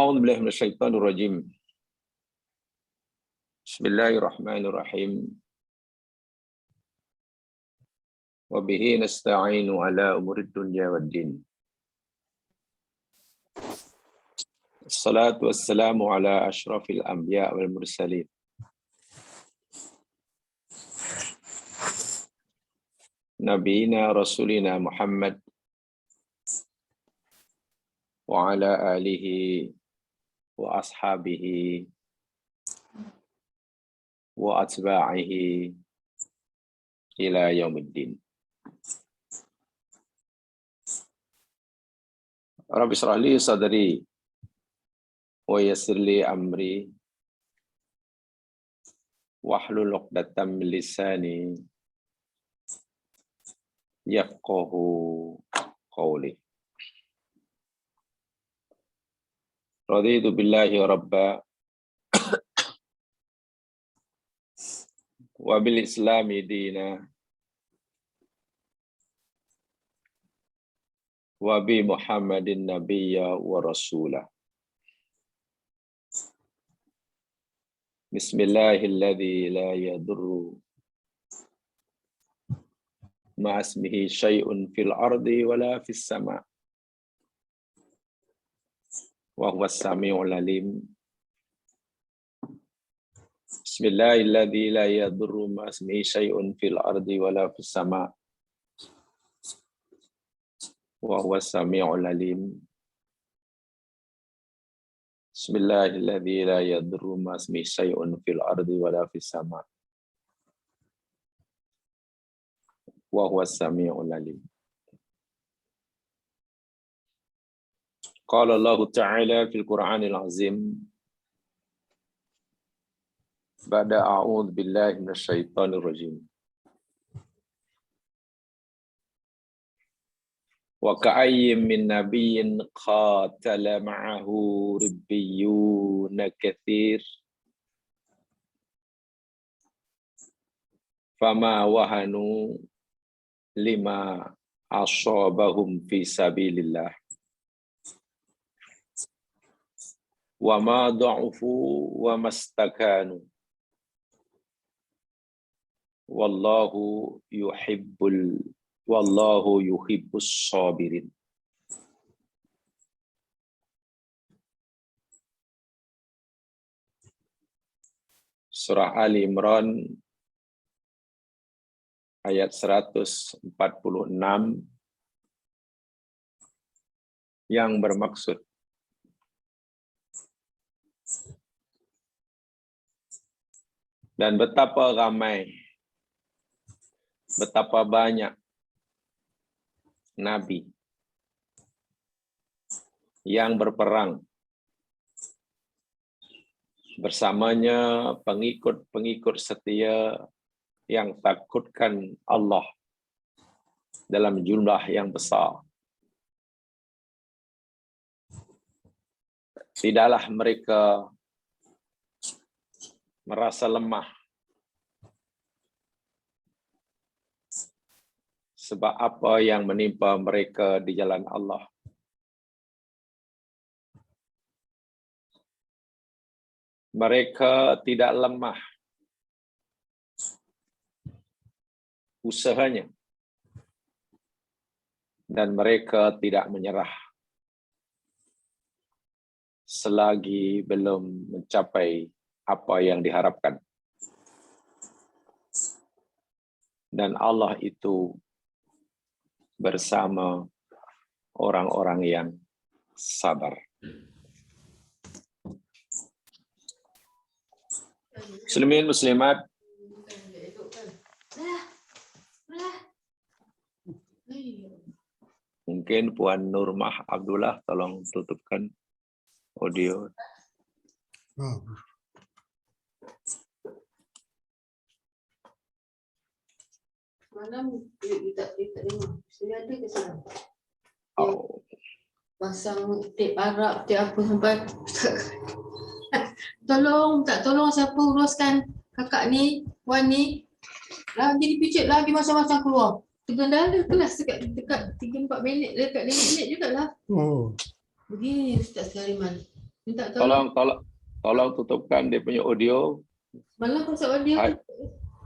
A'udzu billahi minasyaitonir rajim. Bismillahirrahmanirrahim. Wa bihi nasta'inu ala umurid dunya waddin. Assalatu wassalamu ala asyrafil anbiya wal mursalin. Nabiyina Rasulina Muhammad wa ala alihi wa ashabihi wa atba'ihi ila yaumiddin. Rabbi shrah li sadri wa yassir li amri wahlul 'uqdatam min lisani yafqahu qawli. Raditu billahi rabba wa bil islami dina wa bi Muhammadin nabiyya wa rasulah. Bismillahilladzi la yadurru ma ismihi syai'un fil ardi wala fis sama' wa huwas samiul alim. Bismillahilladzi la yadurru ma ismihi syai'un fil ardi wala fis sama' wa huwas samiul alim. Bismillahilladzi la yadurru ma ismihi syai'un fil ardi wala fis sama' wa huwas samiul alim. Qala Allah Ta'ala fil Qur'anil Azim ba'da a'udzu billahi minasyaitonir rajim. Wa ka'ayyin min nabiyyin qatala ma'ahu ribbiyuna katsir fama wahanu lima asabahum fi sabilillah wa ma da'ufu wa mastakanu wallahu yuhibbus sabirin. Surah Ali Imran ayat 146 yang bermaksud dan betapa ramai, betapa banyak nabi yang berperang bersamanya pengikut-pengikut setia yang takutkan Allah dalam jumlah yang besar. Tidaklah mereka merasa lemah sebab apa yang menimpa mereka di jalan Allah. Mereka tidak lemah usahanya dan mereka tidak menyerah selagi belum mencapai apa yang diharapkan. Dan Allah itu bersama orang-orang yang sabar. Muslimin muslimat, mungkin Puan Nurmah Abdullah tolong tutupkan audio. Malam kita dengar. Sudah ada ke sana? Pasang tip Arab, tip apa sampai tolong siapa uruskan kakak ni, Wan ni. Lagi dipicit lagi macam-macam keluar. Tergendala kelas dekat 3-4 minit, dekat 5 minit jugalah. Begini Ustaz Sulaiman. Minta tolong. Tolong tutupkan dia punya audio. Malah pasal audio Hai. tu.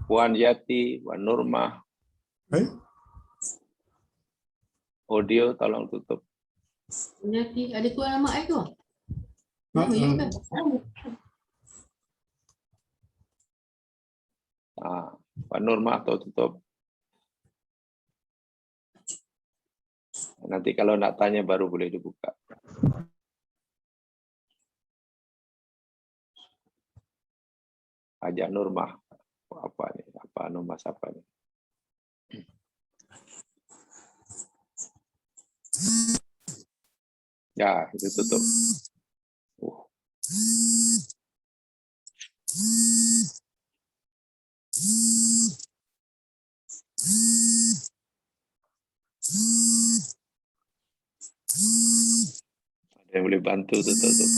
Puan Yati, Puan Nurmah. Audio tolong tutup. Nanti ada tu alamat I tu. Nama you kan? Puan Nurmah tutup. Nanti kalau nak tanya baru boleh dibuka. Ajak Nurmah. Apa ni? Apa Nurmah siapa ni? Ya, itu tutup. Ada yang boleh bantu tutup.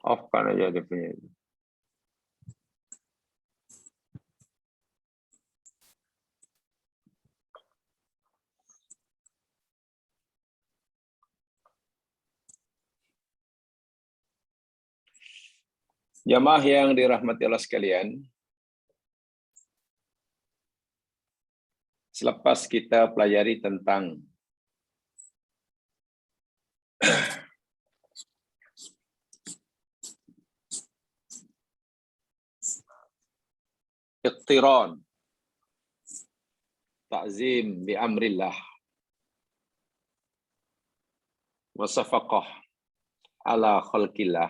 Off-kan aja dia punya. Jamaah yang dirahmati Allah sekalian, selepas kita pelajari tentang iqtiran, ta'zim bi amrillah, wa safaqah ala khalqillah.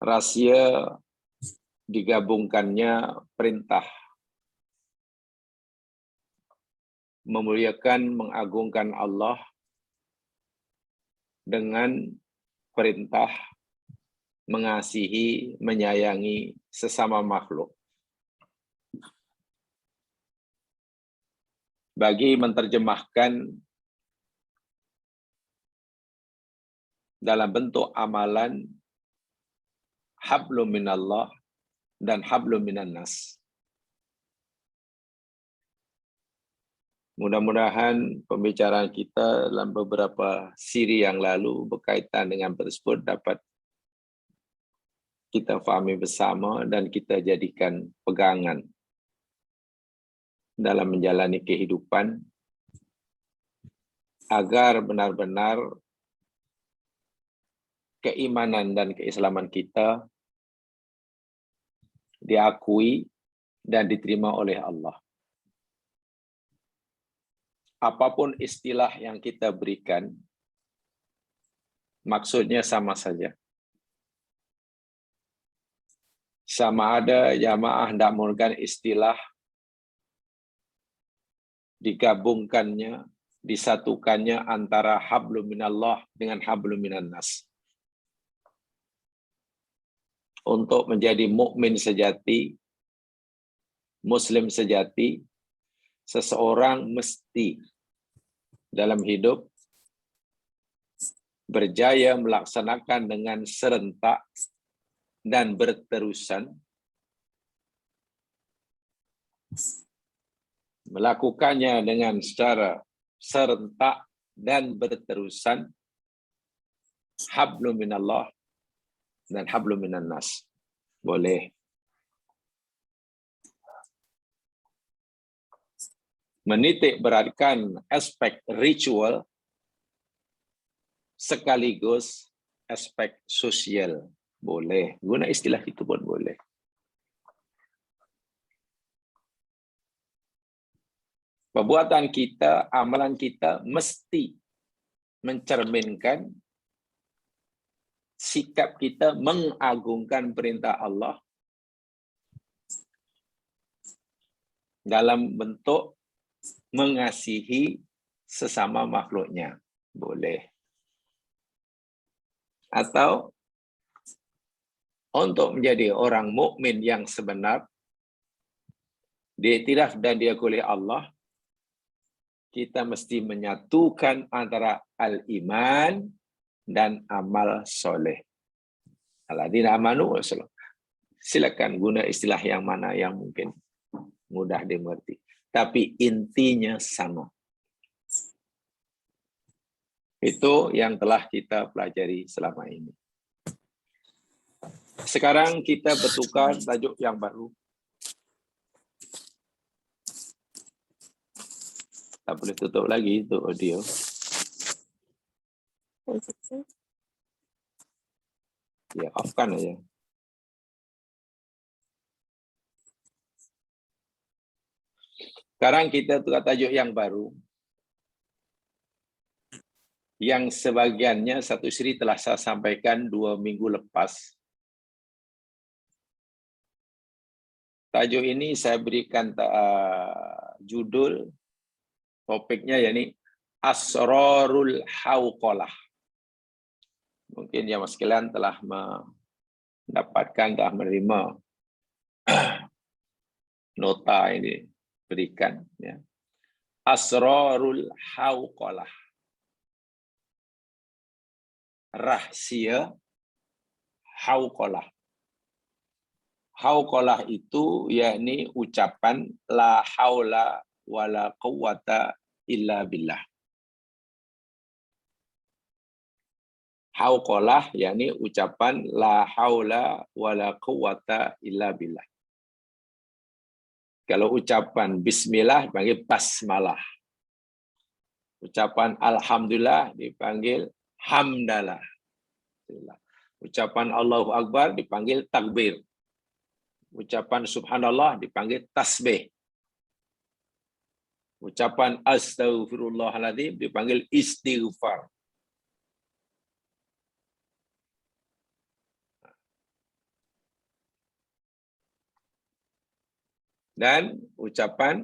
Rahasia digabungkannya perintah memuliakan, mengagungkan Allah dengan perintah mengasihi, menyayangi sesama makhluk. Bagi menerjemahkan dalam bentuk amalan hablum minallah dan hablum minan nas. Mudah-mudahan pembicaraan kita dalam beberapa siri yang lalu berkaitan dengan tersebut dapat kita fahami bersama dan kita jadikan pegangan dalam menjalani kehidupan agar benar-benar keimanan dan keislaman kita diakui dan diterima oleh Allah. Apapun istilah yang kita berikan, maksudnya sama saja. Sama ada jamaah hendak menggunakan istilah digabungkannya, disatukannya antara hablum minallah dengan hablum minan nas. Untuk menjadi mukmin sejati, muslim sejati, seseorang mesti dalam hidup berjaya melaksanakan dengan serentak dan berterusan, melakukannya dengan secara serentak dan berterusan, hablum minallah dan hablum minan nas. Boleh. Menitik beratkan aspek ritual sekaligus aspek sosial. Boleh. Guna istilah itu pun boleh. Perbuatan kita, amalan kita mesti mencerminkan sikap kita mengagungkan perintah Allah dalam bentuk mengasihi sesama makhluknya. Boleh. Atau untuk menjadi orang mukmin yang sebenar, diiktiraf dan diakui oleh Allah, kita mesti menyatukan antara al-iman dan amal soleh. Alladzina amanu wa sallu. Silakan guna istilah yang mana yang mungkin mudah dimengerti. Tapi intinya sama. Itu yang telah kita pelajari selama ini. Sekarang kita bertukar tajuk yang baru. Tak boleh tutup lagi itu audio. Ya, off-kan aja. Sekarang kita tukar tajuk yang baru. Yang sebagiannya satu siri telah saya sampaikan 2 minggu lepas. Tajuk ini saya berikan judul, topiknya yakni Asrarul Hauqalah. Mungkin yang sekalian telah mendapatkan, telah menerima nota ini berikan. Ya. Asrarul Hauqalah. Rahasia Hauqalah. Hauqalah itu yakni ucapan la haula wala quwwata illa billah. Hauqalah yakni ucapan la haula wala quwwata illa billah. Kalau ucapan bismillah dipanggil basmalah. Ucapan alhamdulillah dipanggil hamdalah. Ucapan Allahu Akbar dipanggil takbir. Ucapan subhanallah dipanggil tasbih. Ucapan astaghfirullahaladzim dipanggil istighfar. Dan ucapan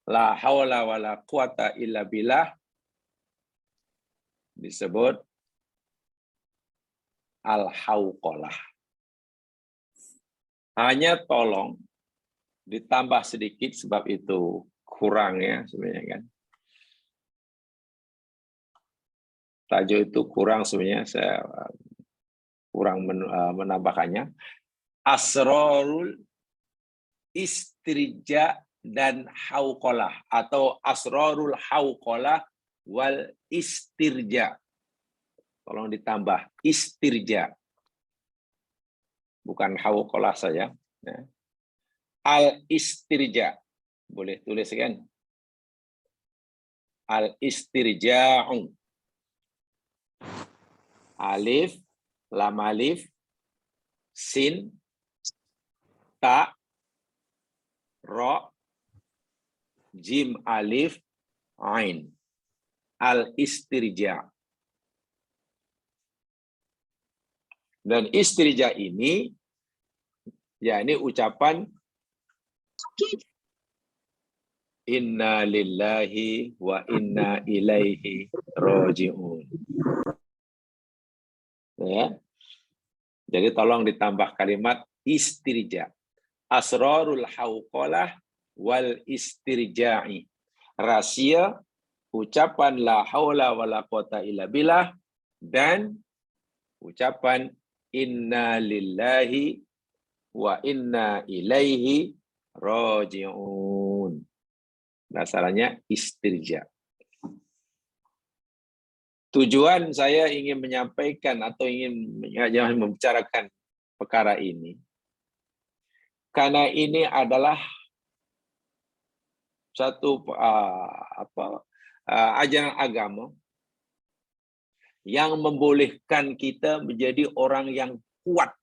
la haula wala quwata illa billah disebut al-hauqalah. Hanya tolong ditambah sedikit sebab itu kurang ya sebenarnya kan. Tajuk itu kurang sebenarnya, saya kurang menambahkannya. Asrarul istirja dan hauqalah atau asrarul hauqalah wal istirja. Tolong ditambah istirja. Bukan hauqalah saja. Ya. Al-istirja. Boleh tulis kan? Al-istirja'u. Alif, lam alif, sin, ta, ro, jim alif, ain. Al-istirja. Dan istirja ini yakni ucapan inna lillahi wa inna ilaihi raji'un. Ya. Jadi tolong ditambah kalimat istirja. Asrarul hauqalah wal istirja'i. Rahasia ucapan la haula wala quwata illa billah dan ucapan inna lillahi wa inna ilaihi raji'un. Dasarnya istirja. Tujuan saya ingin menyampaikan atau ingin membicarakan perkara ini karena ini adalah satu ajaran agama yang membolehkan kita menjadi orang yang kuat.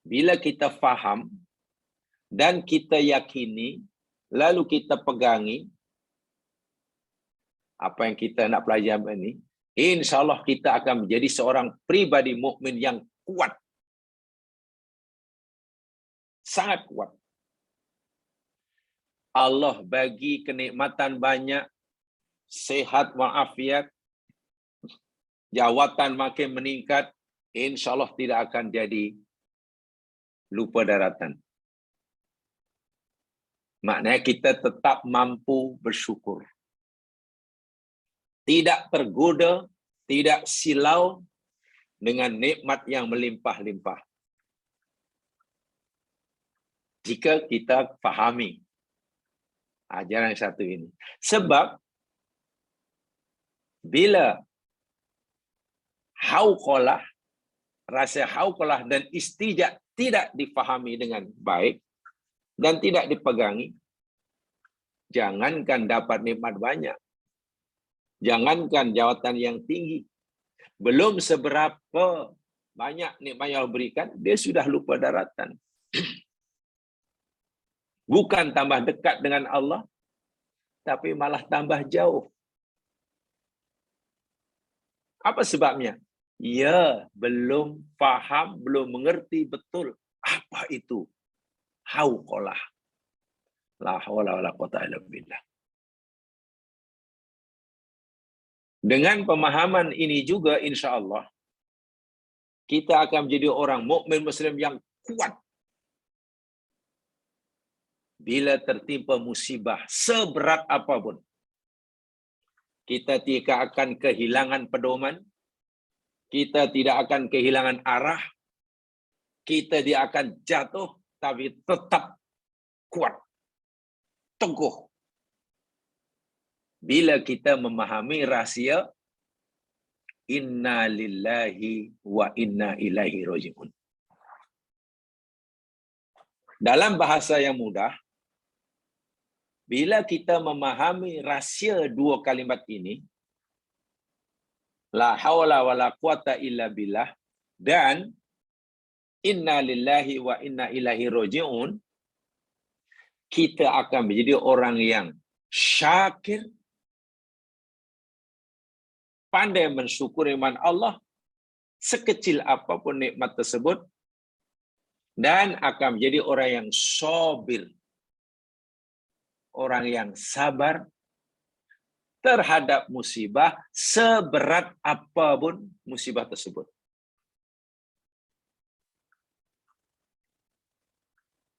Bila kita faham dan kita yakini, lalu kita pegangi apa yang kita nak pelajari ini, insya Allah kita akan menjadi seorang pribadi mukmin yang kuat. Sangat kuat. Allah bagi kenikmatan banyak, sehat walafiat, jawatan makin meningkat, insya Allah tidak akan jadi lupa daratan. Maknanya kita tetap mampu bersyukur. tidak tergoda, tidak silau dengan nikmat yang melimpah-limpah. Jika kita fahami ajaran yang satu ini. Sebab bila hauqalah, rasa hauqalah dan istijak tidak difahami dengan baik dan tidak dipegangi, jangankan dapat nikmat banyak, jangankan jawatan yang tinggi, belum seberapa banyak nikmat yang Allah berikan, dia sudah lupa daratan. Bukan tambah dekat dengan Allah, tapi malah tambah jauh. Apa sebabnya? Ya, belum faham, belum mengerti betul apa itu hauqalah. La haula wala quwwata illa billah. Dengan pemahaman ini juga insya Allah kita akan menjadi orang mukmin muslim yang kuat. Bila tertimpa musibah seberat apapun, kita tidak akan kehilangan pedoman, kita tidak akan kehilangan arah, kita tidak akan jatuh, tapi tetap kuat, teguh. Bila kita memahami rahsia inna lillahi wa inna ilaihi raji'un. Dalam bahasa yang mudah, bila kita memahami rahsia dua kalimat ini, la haula wala quwata illa billah dan inna lillahi wa inna ilaihi raji'un, kita akan menjadi orang yang syakir, pandai mensyukuri nikmat Allah sekecil apapun nikmat tersebut, dan akan menjadi orang yang sabir, orang yang sabar terhadap musibah seberat apapun musibah tersebut.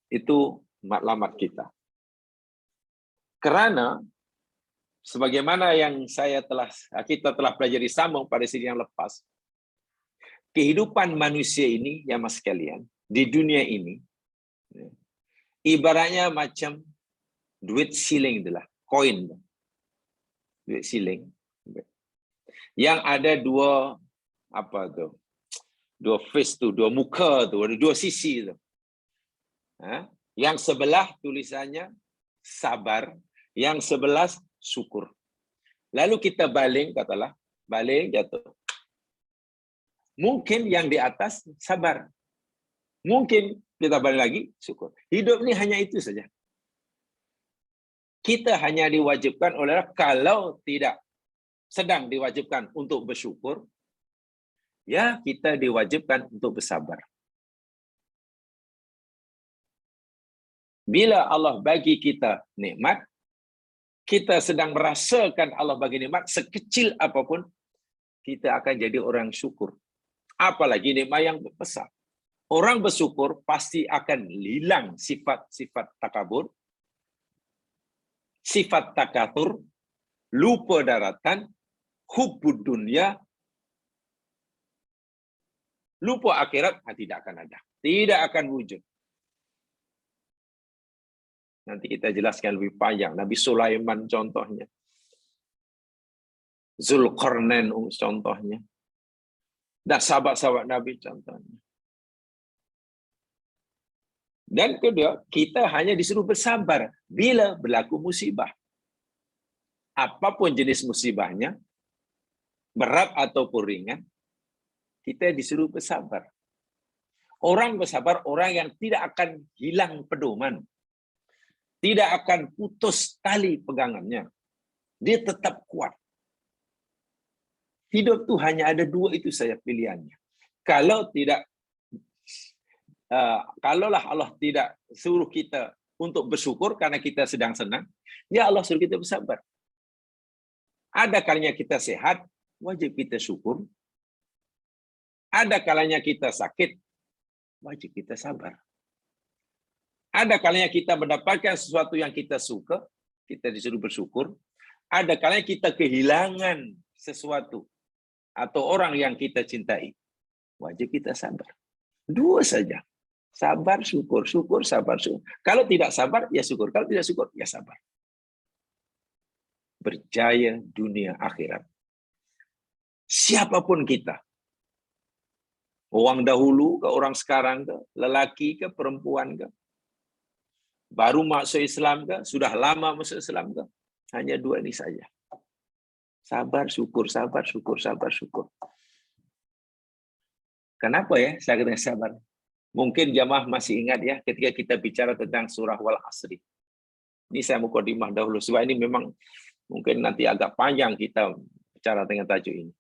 Itu matlamat kita. Karena sebagaimana yang kita telah pelajari sambung pada sesi yang lepas, kehidupan manusia ini, ya mas sekalian, di dunia ini, ibaratnya macam duit siling itulah, koin, duit siling, yang ada dua face tu, dua muka tu, ada dua sisi tu. Yang sebelah tulisannya sabar, yang sebelah syukur. Lalu kita baling, katalah, baling jatuh. Mungkin yang di atas sabar. Mungkin kita baling lagi, syukur. Hidup ini hanya itu saja. Kita hanya diwajibkan oleh Allah, kalau tidak sedang diwajibkan untuk bersyukur, ya kita diwajibkan untuk bersabar. Bila Allah bagi kita nikmat, kita sedang merasakan Allah bagi nikmat sekecil apapun, kita akan jadi orang syukur. Apalagi nikmat yang besar. Orang bersyukur pasti akan hilang sifat-sifat takabur, sifat takatur, lupa daratan, hubbud dunya, lupa akhirat, tidak akan ada. Tidak akan wujud. Nanti kita jelaskan lebih panjang. Nabi Sulaiman contohnya. Zulkarnain contohnya. Dan sahabat-sahabat Nabi contohnya. Dan kedua, kita hanya disuruh bersabar bila berlaku musibah. Apapun jenis musibahnya, berat ataupun ringan, kita disuruh bersabar. Orang bersabar, orang yang tidak akan hilang pedoman. Tidak akan putus tali pegangannya. Dia tetap kuat. Hidup tuh hanya ada dua itu saja pilihannya. Kalaulah Allah tidak suruh kita untuk bersyukur karena kita sedang senang, ya Allah suruh kita bersabar. Ada kalanya kita sehat, wajib kita syukur. Ada kalanya kita sakit, wajib kita sabar. Ada kalanya kita mendapatkan sesuatu yang kita suka, kita disuruh bersyukur. Ada kalanya kita kehilangan sesuatu atau orang yang kita cintai. Wajib kita sabar. Dua saja. Sabar, syukur. Syukur, sabar, syukur. Kalau tidak sabar, ya syukur. Kalau tidak syukur, ya sabar. Berjaya dunia akhirat. Siapapun kita. Orang dahulu ke orang sekarang ke, lelaki ke, perempuan ke, baru masuk Islam ke, sudah lama masuk Islam ke, hanya dua ini saja. Sabar, syukur, sabar, syukur, sabar, syukur. Kenapa ya saya kata sabar? Mungkin jamaah masih ingat ya ketika kita bicara tentang surah Wal Asri. Ini saya mukadimah dahulu, sebab ini memang mungkin nanti agak panjang kita bicara dengan tajuk ini.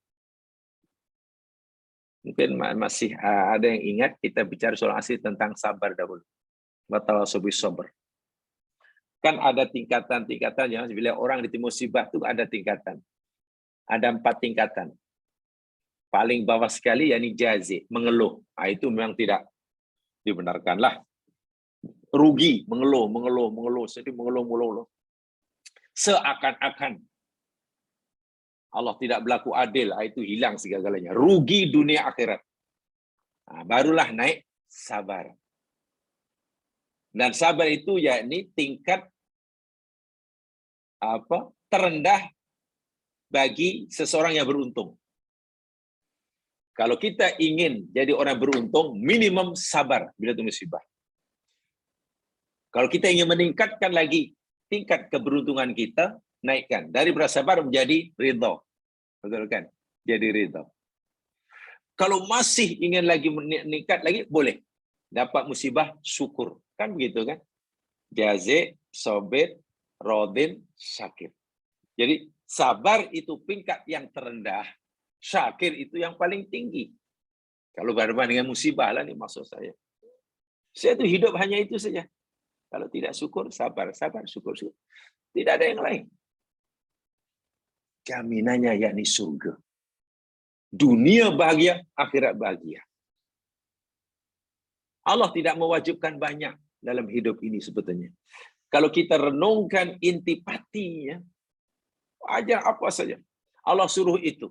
Mungkin masih ada yang ingat kita bicara surah Asri tentang sabar dahulu. Watawasau bis-sabr. Kan ada tingkatan-tingkatan ya, bila orang ditimpa musibah itu ada tingkatan. Ada 4 tingkatan. Paling bawah sekali yakni jazi, mengeluh. Nah, itu memang tidak dibenarkanlah. Rugi, mengeluh, sedih, mengeluh. Seakan-akan Allah tidak berlaku adil, itu hilang segala-galanya. Rugi dunia akhirat. Nah, barulah naik sabar. Dan sabar itu yakni tingkat terendah bagi seseorang yang beruntung. Kalau kita ingin jadi orang beruntung, minimum sabar bila itu musibah. Kalau kita ingin meningkatkan lagi tingkat keberuntungan kita, naikkan. Dari bersabar menjadi ridha. Betul kan? Jadi ridha. Kalau masih ingin lagi meningkat lagi, boleh. Dapat musibah, syukur. Kan begitu kan? Jazi, sabir, rodin, syakir. Jadi sabar itu tingkat yang terendah. Syakir itu yang paling tinggi. Kalau berbanding dengan musibah lah nih maksud saya. Saya tuh hidup hanya itu saja. Kalau tidak syukur, sabar, syukur. Tidak ada yang lain. Jaminannya yakni surga. Dunia bahagia, akhirat bahagia. Allah tidak mewajibkan banyak dalam hidup ini sebetulnya. Kalau kita renungkan intipatinya, ajar apa saja. Allah suruh itu.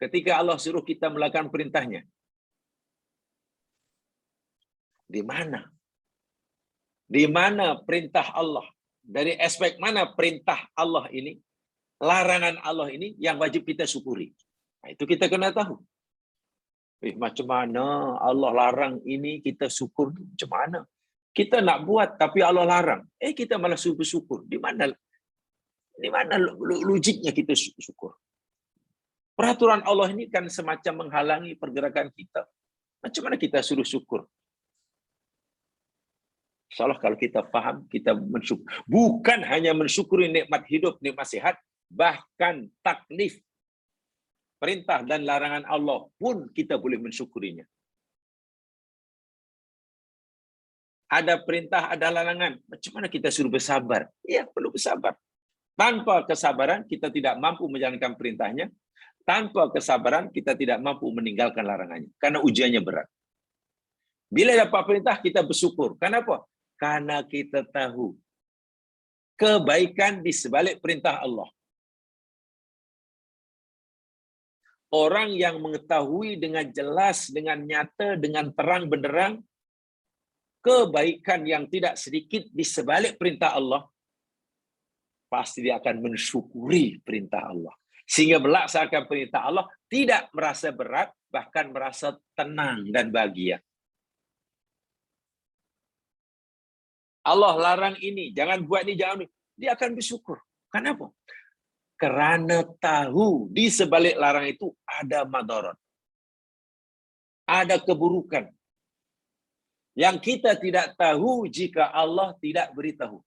Ketika Allah suruh kita melakukan perintahnya. Di mana? Di mana perintah Allah? Dari aspek mana perintah Allah ini? Larangan Allah ini yang wajib kita syukuri. Nah, itu kita kena tahu. Macam mana Allah larang ini kita syukur? Macam mana? Kita nak buat tapi Allah larang. Kita malah syukur. Di mana logiknya kita syukur? Peraturan Allah ini kan semacam menghalangi pergerakan kita. Macam mana kita suruh syukur? Insyaallah kalau kita faham, kita mensyukur. Bukan hanya mensyukuri nikmat hidup, nikmat sehat, bahkan taklif, perintah dan larangan Allah pun kita boleh mensyukurinya. Ada perintah, ada larangan. Macam mana kita suruh bersabar? Ya, perlu bersabar. Tanpa kesabaran, kita tidak mampu menjalankan perintahnya. Tanpa kesabaran, kita tidak mampu meninggalkan larangannya. Karena ujiannya berat. Bila dapat perintah, kita bersyukur. Kenapa? Karena kita tahu kebaikan di sebalik perintah Allah. Orang yang mengetahui dengan jelas, dengan nyata, dengan terang benderang, kebaikan yang tidak sedikit di sebalik perintah Allah, pasti dia akan mensyukuri perintah Allah. Sehingga melaksanakan perintah Allah tidak merasa berat, bahkan merasa tenang dan bahagia. Allah larang ini, jangan buat ini, jangan ini. Dia akan bersyukur. Kenapa? Kerana tahu di sebalik larang itu ada madarat. Ada keburukan. Yang kita tidak tahu jika Allah tidak beritahu.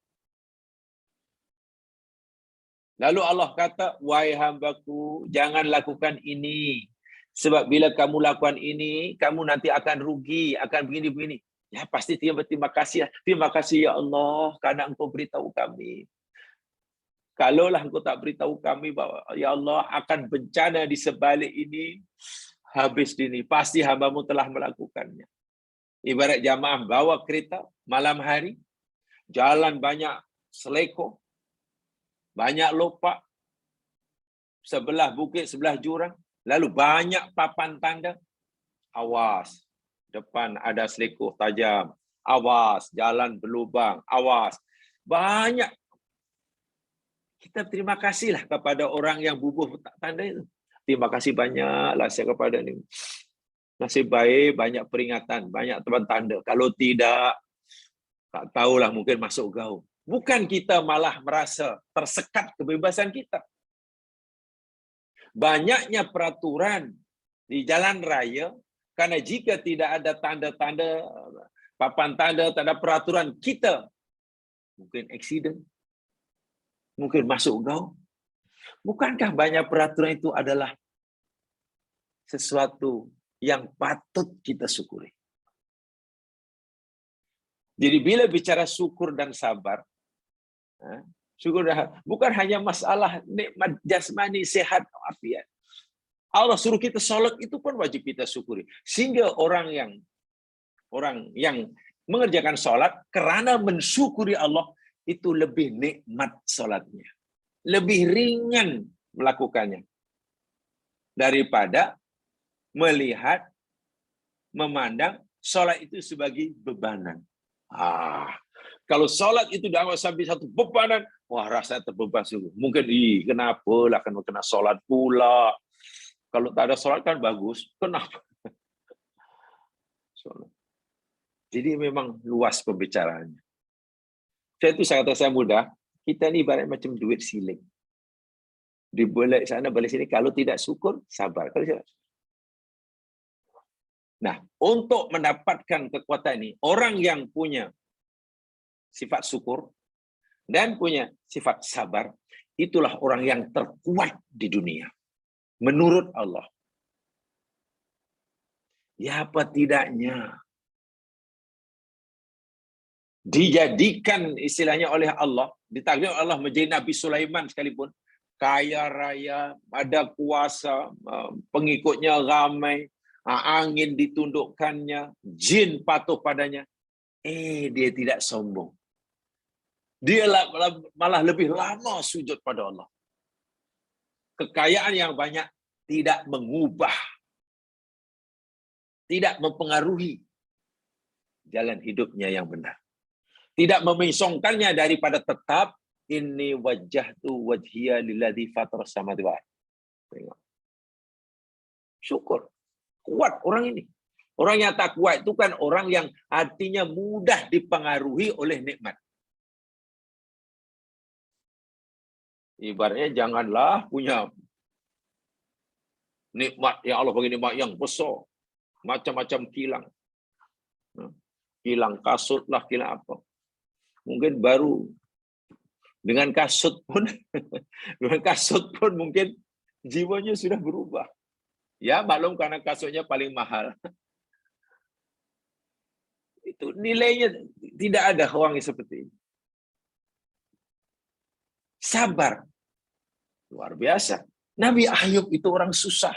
Lalu Allah kata, wahai hambaku, jangan lakukan ini. Sebab bila kamu lakukan ini, kamu nanti akan rugi, akan begini-begini. Ya pasti terima kasih. Terima kasih ya Allah, karena engkau beritahu kami. Kalaulah engkau tak beritahu kami bahwa ya Allah akan bencana di sebalik ini, habis ini. Pasti hambamu telah melakukannya. Ibarat jamaah bawa kereta malam hari, jalan banyak seleko, banyak lopak, sebelah bukit, sebelah jurang, lalu banyak papan tanda. Awas, depan ada selikuh tajam. Awas, jalan berlubang. Awas. Banyak. Kita terima kasihlah kepada orang yang bubuh tanda itu. Terima kasih banyaklah saya kepada ini. Nasib baik, banyak peringatan, banyak tanda. Kalau tidak, tak tahulah mungkin masuk gaung. Bukan kita malah merasa tersekat kebebasan kita. Banyaknya peraturan di jalan raya, karena jika tidak ada tanda-tanda, papan tanda, tanda peraturan kita, mungkin aksiden, mungkin masuk gaung. Bukankah banyak peraturan itu adalah sesuatu yang patut kita syukuri? Jadi bila bicara syukur dan sabar, syukur bukan hanya masalah nikmat jasmani, sehat, afiat. Allah suruh kita sholat itu pun wajib kita syukuri. Sehingga orang yang mengerjakan sholat karena mensyukuri Allah itu lebih nikmat sholatnya, lebih ringan melakukannya daripada melihat, memandang sholat itu sebagai bebanan. Kalau sholat itu dianggap sampai satu bebanan, wah rasanya terbeban sungguh. Mungkin, kenapa lah kena sholat pula? Kalau tak ada sholat kan bagus, kenapa? Sholat. Jadi memang luas pembicaraannya. Saya kata saya mudah, kita ni ibarat macam duit siling. Dibalik sana, balik sini, kalau tidak syukur, sabar. Nah, untuk mendapatkan kekuatan ini, orang yang punya sifat syukur dan punya sifat sabar, itulah orang yang terkuat di dunia. Menurut Allah. Ya apa tidaknya dijadikan istilahnya oleh Allah, ditakdir Allah menjadi Nabi Sulaiman sekalipun, kaya raya, ada kuasa, pengikutnya ramai, angin ditundukkannya, jin patuh padanya. Dia tidak sombong. Dia malah lebih lama sujud pada Allah. Kekayaan yang banyak tidak mengubah, tidak mempengaruhi jalan hidupnya yang benar. Tidak memisongkannya daripada tetap inni wajjahtu wajhiya lilladzi fataras samawati wal ardh. Syukur. Kuat orang ini. Orang yang tak kuat itu kan orang yang hatinya mudah dipengaruhi oleh nikmat. Ibaratnya janganlah punya nikmat yang Allah bagi nikmat yang besar. Macam-macam kilang. Kilang kasut lah, kilang apa. Mungkin baru dengan kasut pun mungkin jiwanya sudah berubah. Ya, maklum karena kasutnya paling mahal. Itu nilainya tidak ada orang yang seperti ini. Sabar. Luar biasa. Nabi Ayub itu orang susah.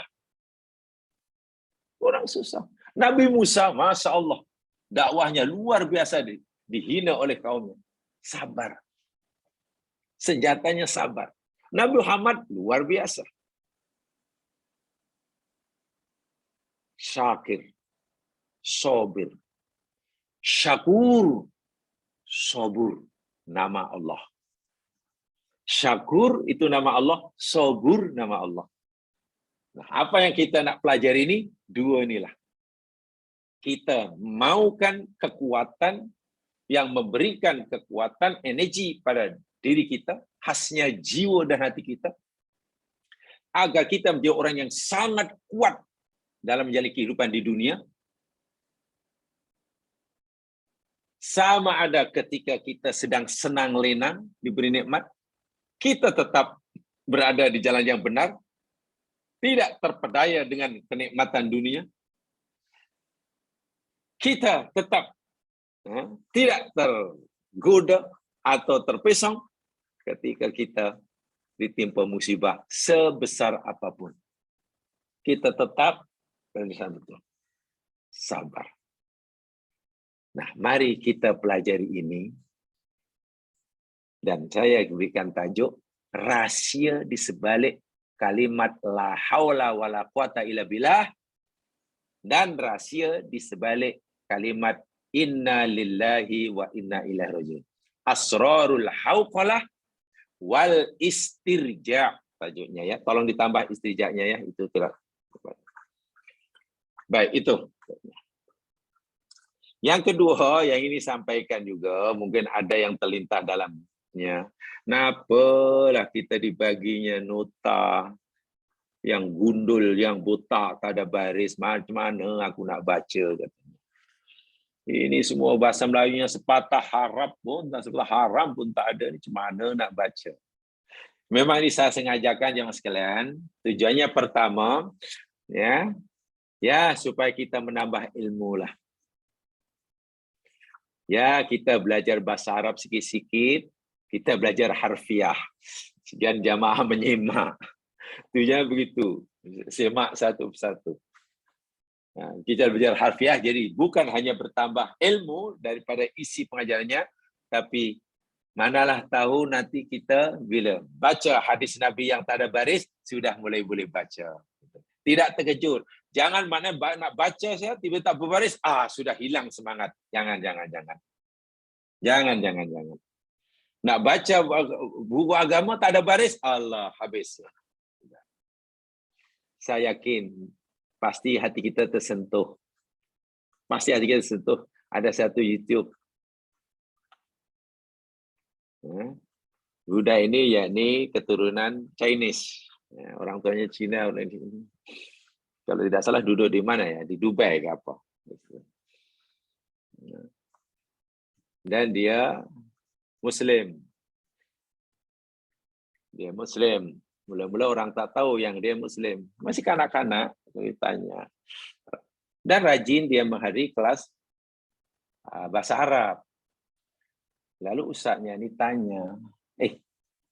Orang susah. Nabi Musa, Masya Allah, dakwahnya luar biasa, dihina oleh kaumnya. Sabar. Senjatanya sabar. Nabi Muhammad luar biasa. Syakir. Sobir. Syakur. Sobur. Nama Allah. Syakur itu nama Allah. Sobur nama Allah. Nah, apa yang kita nak pelajari ini? Dua inilah. Kita maukan kekuatan yang memberikan kekuatan, energi pada diri kita, khasnya jiwa dan hati kita, agar kita menjadi orang yang sangat kuat dalam menjalani kehidupan di dunia. Sama ada ketika kita sedang senang lenang, diberi nikmat, kita tetap berada di jalan yang benar, tidak terpedaya dengan kenikmatan dunia. Kita tetap tidak tergoda atau terpesong ketika kita ditimpa musibah sebesar apapun. Kita tetap betul sabar. Nah, mari kita pelajari ini. Dan saya berikan tajuk rahsia di sebalik kalimat la haula wala quwata illa billah dan rahsia di sebalik kalimat inna lillahi wa inna ilaihi rajiun. Asrarul hauqalah wal istirja tajuknya ya. Tolong ditambah istirjanya ya, itu tidak. Baik, itu. Yang kedua, yang ini sampaikan juga, mungkin ada yang terlintas dalamnya. Napalah kita dibaginya nota yang gundul, yang buta, tak ada baris, macam mana aku nak baca, katanya. Ini semua bahasa Melayunya sepatah harap pun, tak sepatah haram pun tak ada, macam mana nak baca. Memang ini saya sengajakan jangan sekalian. Tujuannya pertama, ya supaya kita menambah ilmu lah. Ya, kita belajar bahasa Arab sikit-sikit, kita belajar harfiah. Sekian jamaah menyimak. Tujuannya begitu, simak satu persatu. Nah, kita belajar harfiah, jadi bukan hanya bertambah ilmu daripada isi pengajarannya, tapi manalah tahu nanti kita bila baca hadis Nabi yang tak ada baris, sudah mulai boleh baca. Tidak terkejut. Jangan mana nak baca saya tiba-tiba tak berbaris, sudah hilang semangat. Jangan. Nak baca buku agama tak ada baris, Allah habis. Saya yakin pasti hati kita tersentuh. Ada satu YouTube. Buddha ini yakni keturunan Chinese. Orang tuanya Cina, orang ini. Kalau tidak salah duduk di mana ya? Di Dubai ke apa? Dan dia Muslim. Mula-mula orang tak tahu yang dia Muslim. Masih kanak-kanak, ditanya. Dan rajin dia menghadiri kelas bahasa Arab. Lalu ustaznya ini tanya,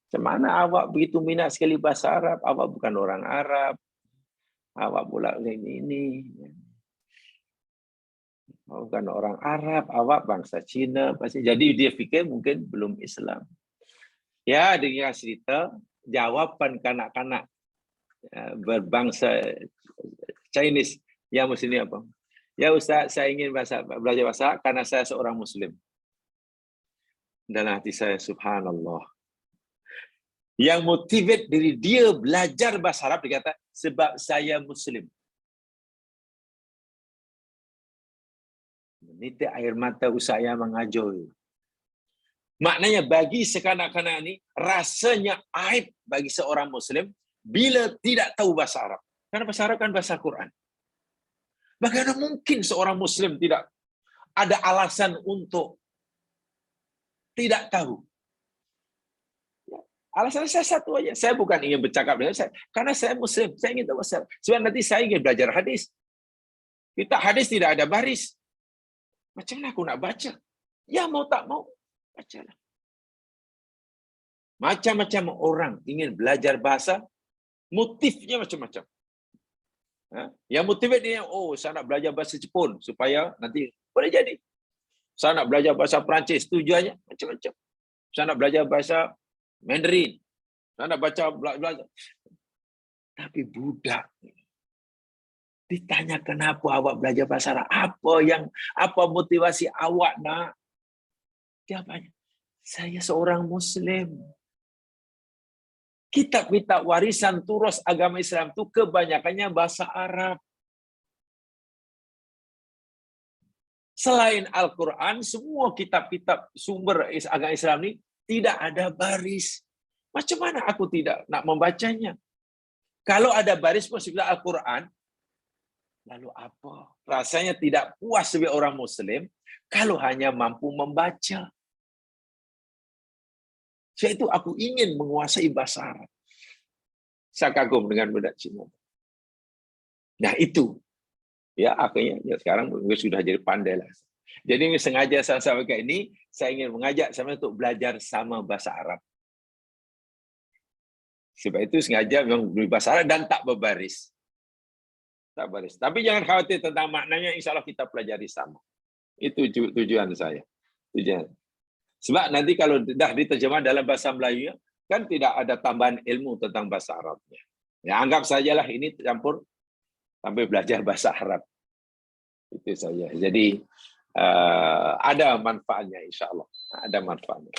macam mana awak begitu minat sekali bahasa Arab? Awak bukan orang Arab. Awak pula ini. Awak bukan orang Arab, awak bangsa Cina. Jadi dia fikir mungkin belum Islam. Ya, dengan cerita, jawaban kanak-kanak berbangsa Chinese yang Muslim ini apa? Ya Ustaz, saya ingin belajar bahasa karena saya seorang Muslim. Dalam hati saya, subhanallah. Yang motivate diri dia belajar bahasa Arab, dia kata, sebab saya Muslim. Menitik air mata usahanya mengajar. Maknanya bagi sekanak-kanak ini, rasanya aib bagi seorang Muslim bila tidak tahu bahasa Arab. Karena bahasa Arab kan bahasa Quran. Bagaimana mungkin seorang Muslim tidak ada alasan untuk tidak tahu? Alasan saya satu aja. Saya bukan ingin bercakap dengan saya. Karena saya Muslim. Saya ingin tahu bahasa Arab. Sebab nanti saya ingin belajar hadis. Kita hadis tidak ada baris. Macam mana aku nak baca? Ya mau tak mau, bacalah. Macam-macam orang ingin belajar bahasa, motifnya macam-macam. Yang motivate dia, saya nak belajar bahasa Jepun supaya nanti boleh jadi. Saya nak belajar bahasa Perancis, tujuannya macam-macam. Saya nak belajar bahasa Mandarin. Saya nak belajar. Tapi budak ditanya kenapa awak belajar bahasa Arab? Apa motivasi awak nak? Jawabannya, saya seorang Muslim. Kitab-kitab warisan turas agama Islam itu kebanyakannya bahasa Arab. Selain Al-Quran, semua kitab-kitab sumber agama Islam ini tidak ada baris. Macam mana aku tidak nak membacanya? Kalau ada baris pun seperti Al-Quran, lalu apa? Rasanya tidak puas sebagai orang Muslim kalau hanya mampu membaca. Sebab itu aku ingin menguasai bahasa Arab. Saya kagum dengan budak Cina. Nah itu. Ya akhirnya ya sekarang sudah jadi pandai lah. Jadi sengaja saya sampaikan ini, saya ingin mengajak sama untuk belajar sama bahasa Arab. Sebab itu sengaja memang bahasa Arab dan tak berbaris. Tak baris. Tapi jangan khawatir tentang maknanya, insya Allah kita pelajari sama. Itu tujuan saya. Sebab nanti kalau dah diterjemah dalam bahasa Melayu, kan tidak ada tambahan ilmu tentang bahasa Arabnya. Ya, anggap sajalah ini campur sampai belajar bahasa Arab. Itu saja. Jadi ada manfaatnya, insya Allah. Ada manfaatnya.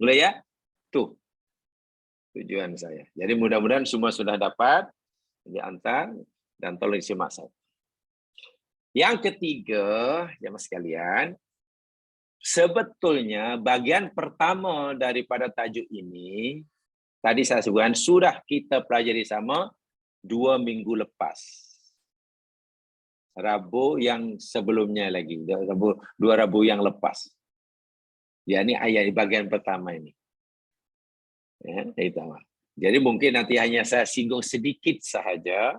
Boleh ya? Tuh tujuan saya. Jadi mudah-mudahan semua sudah dapat diantar dan tolong disimak saya. Yang ketiga, jemaah sekalian, sebetulnya bagian pertama daripada tajuk ini tadi saya sebutkan sudah kita pelajari sama 2 minggu lepas. Rabu yang sebelumnya lagi, 2 Rabu yang lepas. Ya, ini ayat di bagian pertama ini. Ya, jadi mungkin nanti hanya saya singgung sedikit sahaja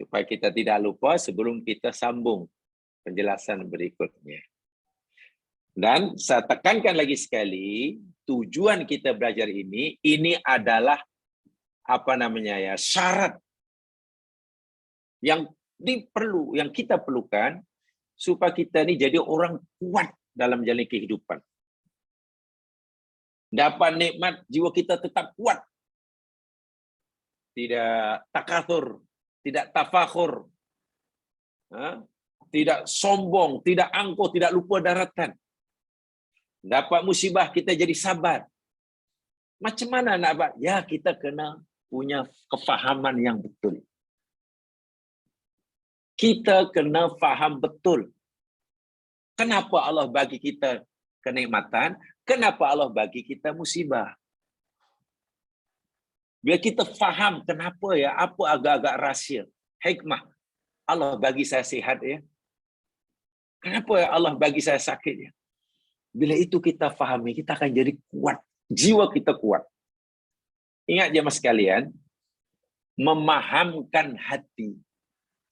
supaya kita tidak lupa sebelum kita sambung penjelasan berikutnya. Dan saya tekankan lagi sekali, tujuan kita belajar ini adalah syarat yang yang kita perlukan supaya kita ini jadi orang kuat dalam jalan kehidupan. Dapat nikmat, jiwa kita tetap kuat. Tidak takatsur, tidak tafakhur, tidak sombong, tidak angkuh, tidak lupa daratan. Dapat musibah, kita jadi sabar. Macam mana nak buat? Ya, kita kena punya kefahaman yang betul. Kita kena faham betul. Kenapa Allah bagi kita kenikmatan? Kenapa Allah bagi kita musibah? Bila kita faham kenapa ya, apa agak-agak rahsia, hikmah. Allah bagi saya sihat ya. Kenapa ya Allah bagi saya sakit ya? Bila itu kita fahami, kita akan jadi kuat. Jiwa kita kuat. Ingat jemaah sekalian, memahamkan hati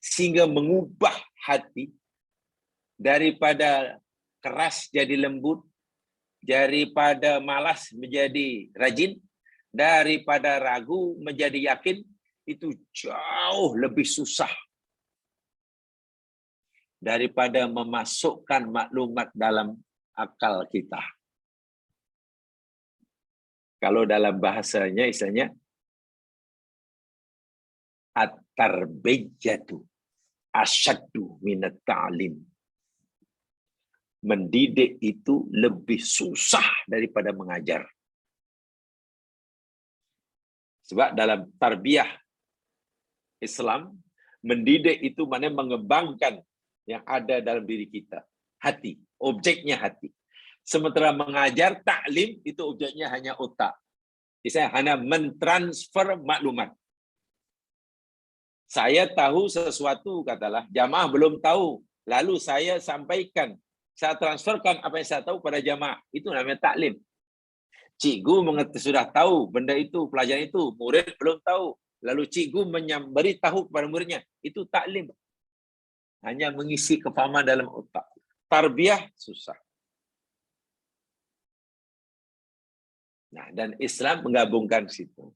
sehingga mengubah hati daripada keras jadi lembut, daripada malas menjadi rajin, daripada ragu menjadi yakin, itu jauh lebih susah daripada memasukkan maklumat dalam akal kita. Kalau dalam bahasanya istilahnya at-tarbiyatu asyaddu minat ta'lim. Mendidik itu lebih susah daripada mengajar. Sebab dalam tarbiyah Islam, mendidik itu maknanya mengembangkan yang ada dalam diri kita. Hati, objeknya hati. Sementara mengajar, taklim, itu objeknya hanya otak. Saya hanya mentransfer maklumat. Saya tahu sesuatu, katalah, jamaah belum tahu. Lalu saya sampaikan, saya transferkan apa yang saya tahu pada jamaah. Itu namanya taklim. Cikgu mengerti, sudah tahu benda itu, pelajaran itu. Murid belum tahu. Lalu cikgu beritahu kepada muridnya. Itu taklim. Hanya mengisi kefahaman dalam otak. Tarbiyah susah. Nah, dan Islam menggabungkan situ.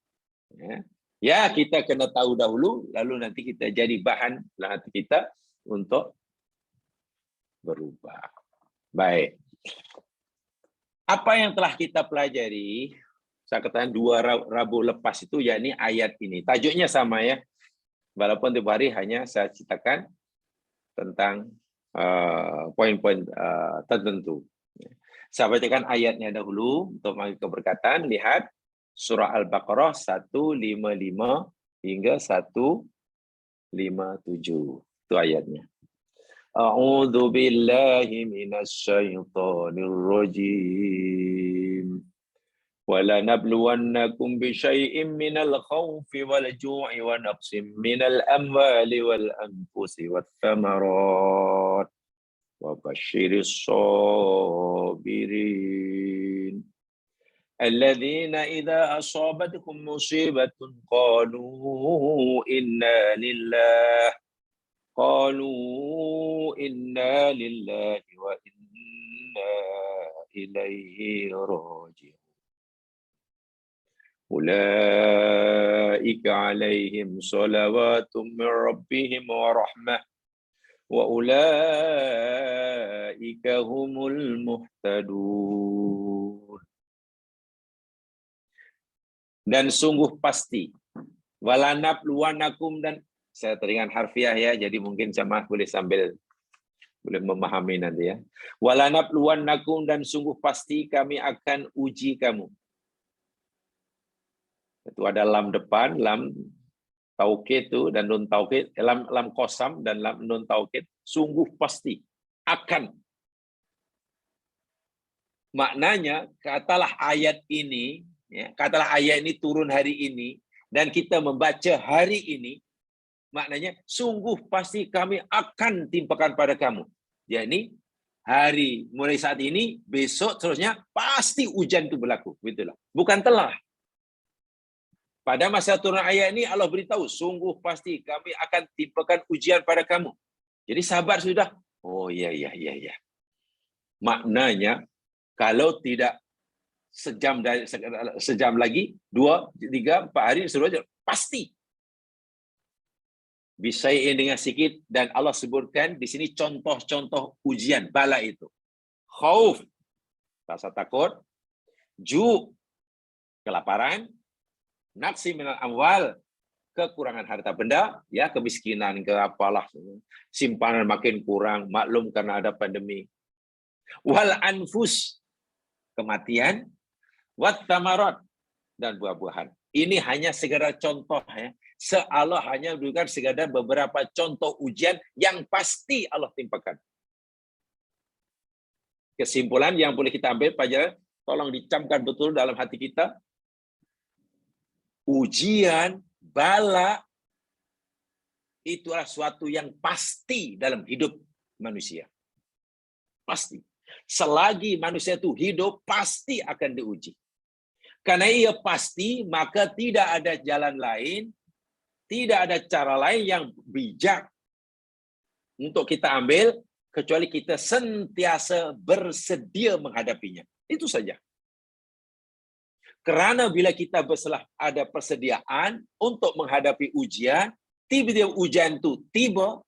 Ya, kita kena tahu dahulu, lalu nanti kita jadi bahan hati kita untuk berubah. Baik. Apa yang telah kita pelajari, saya katakan 2 Rabu lepas itu, yakni ayat ini. Tajuknya sama ya, walaupun tiap hari hanya saya ceritakan tentang poin-poin tertentu. Saya bacakan ayatnya dahulu untuk mengambil keberkatan. Lihat surah Al-Baqarah 155 hingga 157. Itu ayatnya. A'udzu billahi minasyaitonir rajim. وَلَنَبْلُوَنَّكُمْ بِشَيْءٍ مِّنَ الْخَوْفِ وَالْجُوعِ وَنَقْصٍ مِّنَ الْأَمْوَالِ وَالْأَنفُسِ وَالثَّمَرَاتِ وَبَشِّرِ الصَّابِرِينَ الَّذِينَ إِذَا أَصَابَتْهُمْ مُصِيبَةٌ قَالُوا إِنَّا لِلَّهِ وَإِنَّا إِلَيْهِ راجعون أولئك عليهم صلوات من ربهم ورحمة وأولئك هم المهتدون. dan sungguh pasti. Walanabluwanakum, dan saya teringat harfiah ya, jadi mungkin jamaah boleh sambil boleh memahami nanti ya. Walanabluwanakum, dan sungguh pasti kami akan uji kamu. Itu ada lam depan, lam taukid itu dan nun taukid, lam qasam dan lam nun taukid, sungguh pasti akan. Maknanya katalah ayat ini, ya, katalah ayat ini turun hari ini dan kita membaca hari ini, maknanya sungguh pasti kami akan timpakan pada kamu. Yakni hari mulai saat ini, besok terusnya pasti hujan itu berlaku, begitulah. Bukan telah. Pada masa turun ayat ini Allah beritahu, sungguh pasti kami akan timpakan ujian pada kamu. Jadi sahabat sudah, oh iya. Maknanya kalau tidak sejam lagi, 2, 3, 4 hari seterusnya pasti. Bisai'in dengan sedikit, dan Allah sebutkan di sini contoh-contoh ujian bala itu. Khauf, rasa takut, ju, kelaparan, naksi minal amwal, kekurangan harta benda, ya kemiskinan, ke apalah, simpanan makin kurang, maklum karena ada pandemi. Wal anfus, kematian, wat tamarat, dan buah-buahan. Ini hanya segera contoh ya. Allah hanya memberikan sekadar beberapa contoh ujian yang pasti Allah timpakan. Kesimpulan yang boleh kita ambil pelajaran, tolong dicamkan betul dalam hati kita. Ujian, bala, itu adalah suatu yang pasti dalam hidup manusia. Pasti. Selagi manusia itu hidup, pasti akan diuji. Karena ia pasti, maka tidak ada jalan lain, tidak ada cara lain yang bijak untuk kita ambil, kecuali kita sentiasa bersedia menghadapinya. Itu saja. Karena bila kita ada persediaan untuk menghadapi ujian, tiba-tiba ujian itu tiba,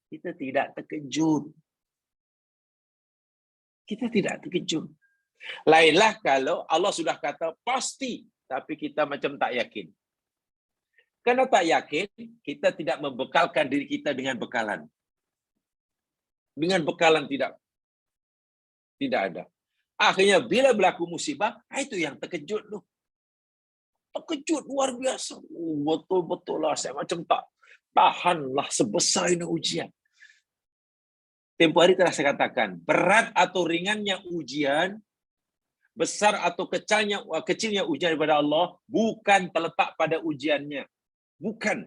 kita tidak terkejut. Kita tidak terkejut. Lainlah kalau Allah sudah kata pasti, tapi kita macam tak yakin. Karena tak yakin, kita tidak membekalkan diri kita dengan bekalan. Dengan bekalan tidak ada. Akhirnya bila berlaku musibah, itu yang terkejut loh. Terkejut luar biasa. Betul-betul lah, saya macam tak tahanlah sebesar ini ujian. Tempoh hari telah saya katakan, berat atau ringannya ujian, besar atau kecilnya ujian daripada Allah, bukan terletak pada ujiannya. Bukan.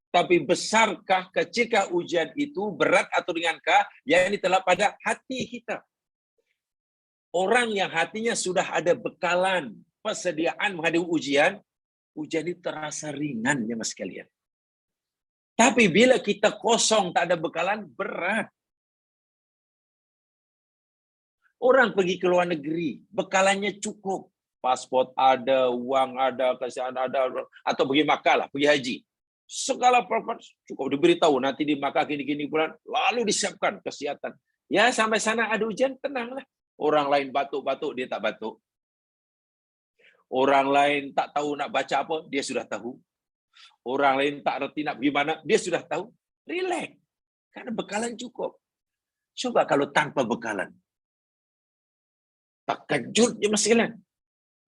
Tapi besarkah, kecilkah ujian itu, berat atau ringankah, yang ini terletak pada hati kita. Orang yang hatinya sudah ada bekalan, persediaan menghadapi ujian itu terasa ringan ya mas sekalian. Tapi bila kita kosong, tak ada bekalan, berat. Orang pergi ke luar negeri, bekalannya cukup. Pasport ada, uang ada, kesehatan ada, atau pergi Makkah lah, pergi haji. Segala perkara cukup diberitahu, nanti di Makkah gini-gini bulan, lalu disiapkan kesehatan. Ya sampai sana ada ujian, tenanglah. Orang lain batuk-batuk, dia tak batuk. Orang lain tak tahu nak baca apa, dia sudah tahu. Orang lain tak reti nak gimana, dia sudah tahu. Relax. Karena bekalan cukup. Coba kalau tanpa bekalan. Tak kejut je mas sekalian.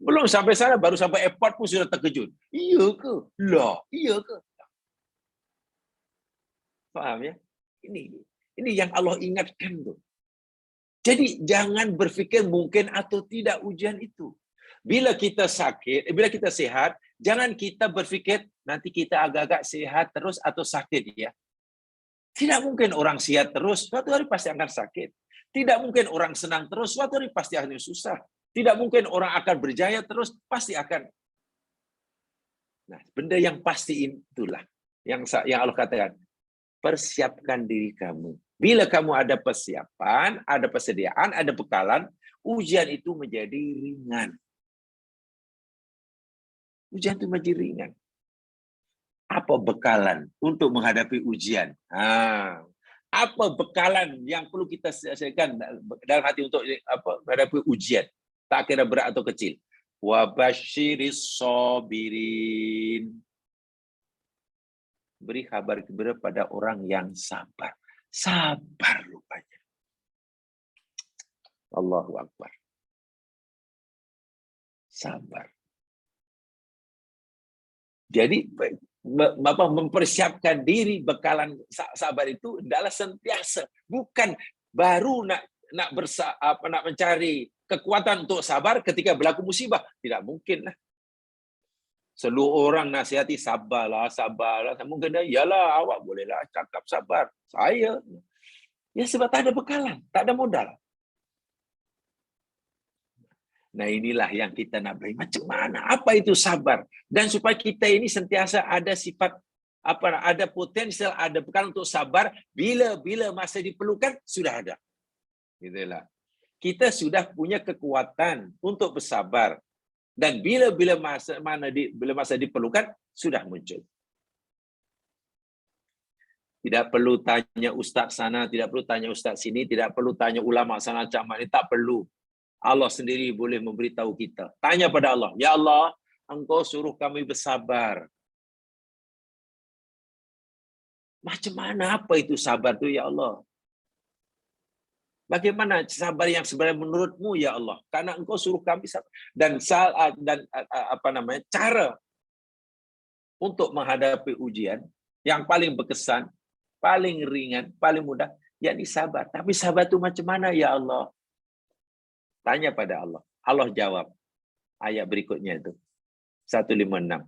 Belum sampai sana, baru sampai airport pun sudah terkejut. Iya ke? Lah, iya ke? Faham ya? Ini yang Allah ingatkan tuh. Jadi jangan berfikir mungkin atau tidak ujian itu. Bila kita sakit, bila kita sehat, jangan kita berfikir nanti kita agak-agak sehat terus atau sakit ya. Tidak mungkin orang sehat terus, suatu hari pasti akan sakit. Tidak mungkin orang senang terus, suatu hari pasti akan susah. Tidak mungkin orang akan berjaya terus, pasti akan. Nah, benda yang pasti itulah yang Allah katakan. Persiapkan diri kamu. Bila kamu ada persiapan, ada persediaan, ada bekalan, ujian itu menjadi ringan. Ujian itu menjadi ringan. Apa bekalan untuk menghadapi ujian? Apa bekalan yang perlu kita selesaikan dalam hati untuk menghadapi ujian? Tak kira berat atau kecil. Wa basyiris sabirin. Beri kabar gembira pada orang yang sabar. Sabar rupanya. Allahu Akbar. Sabar. Jadi mempersiapkan diri bekalan sabar itu adalah sentiasa, bukan baru nak mencari kekuatan untuk sabar ketika berlaku musibah. Tidak mungkin lah. Seluruh orang nasihati sabarlah. Mungkin dia, yalah awak bolehlah cakap sabar. Saya. Ya sebab tak ada bekalan, tak ada modal. Nah inilah yang kita nak beri. Macam mana? Apa itu sabar? Dan supaya kita ini sentiasa ada sifat, ada potensial, ada bekalan untuk sabar. Bila masa diperlukan, sudah ada. Gitulah. Kita sudah punya kekuatan untuk bersabar. Dan bila masa diperlukan, sudah muncul. Tidak perlu tanya ustaz sana, tidak perlu tanya ustaz sini, tidak perlu tanya ulama sana, macam mana, tak perlu. Allah sendiri boleh memberitahu kita. Tanya pada Allah, ya Allah, Engkau suruh kami bersabar. Macam mana, apa itu sabar itu ya Allah? Bagaimana sabar yang sebenarnya menurutmu ya Allah? Karena Engkau suruh kami sabar. Dan cara untuk menghadapi ujian yang paling berkesan, paling ringan, paling mudah, yakni sabar. Tapi sabar itu macam mana ya Allah? Tanya pada Allah. Allah jawab. Ayat berikutnya itu. 156.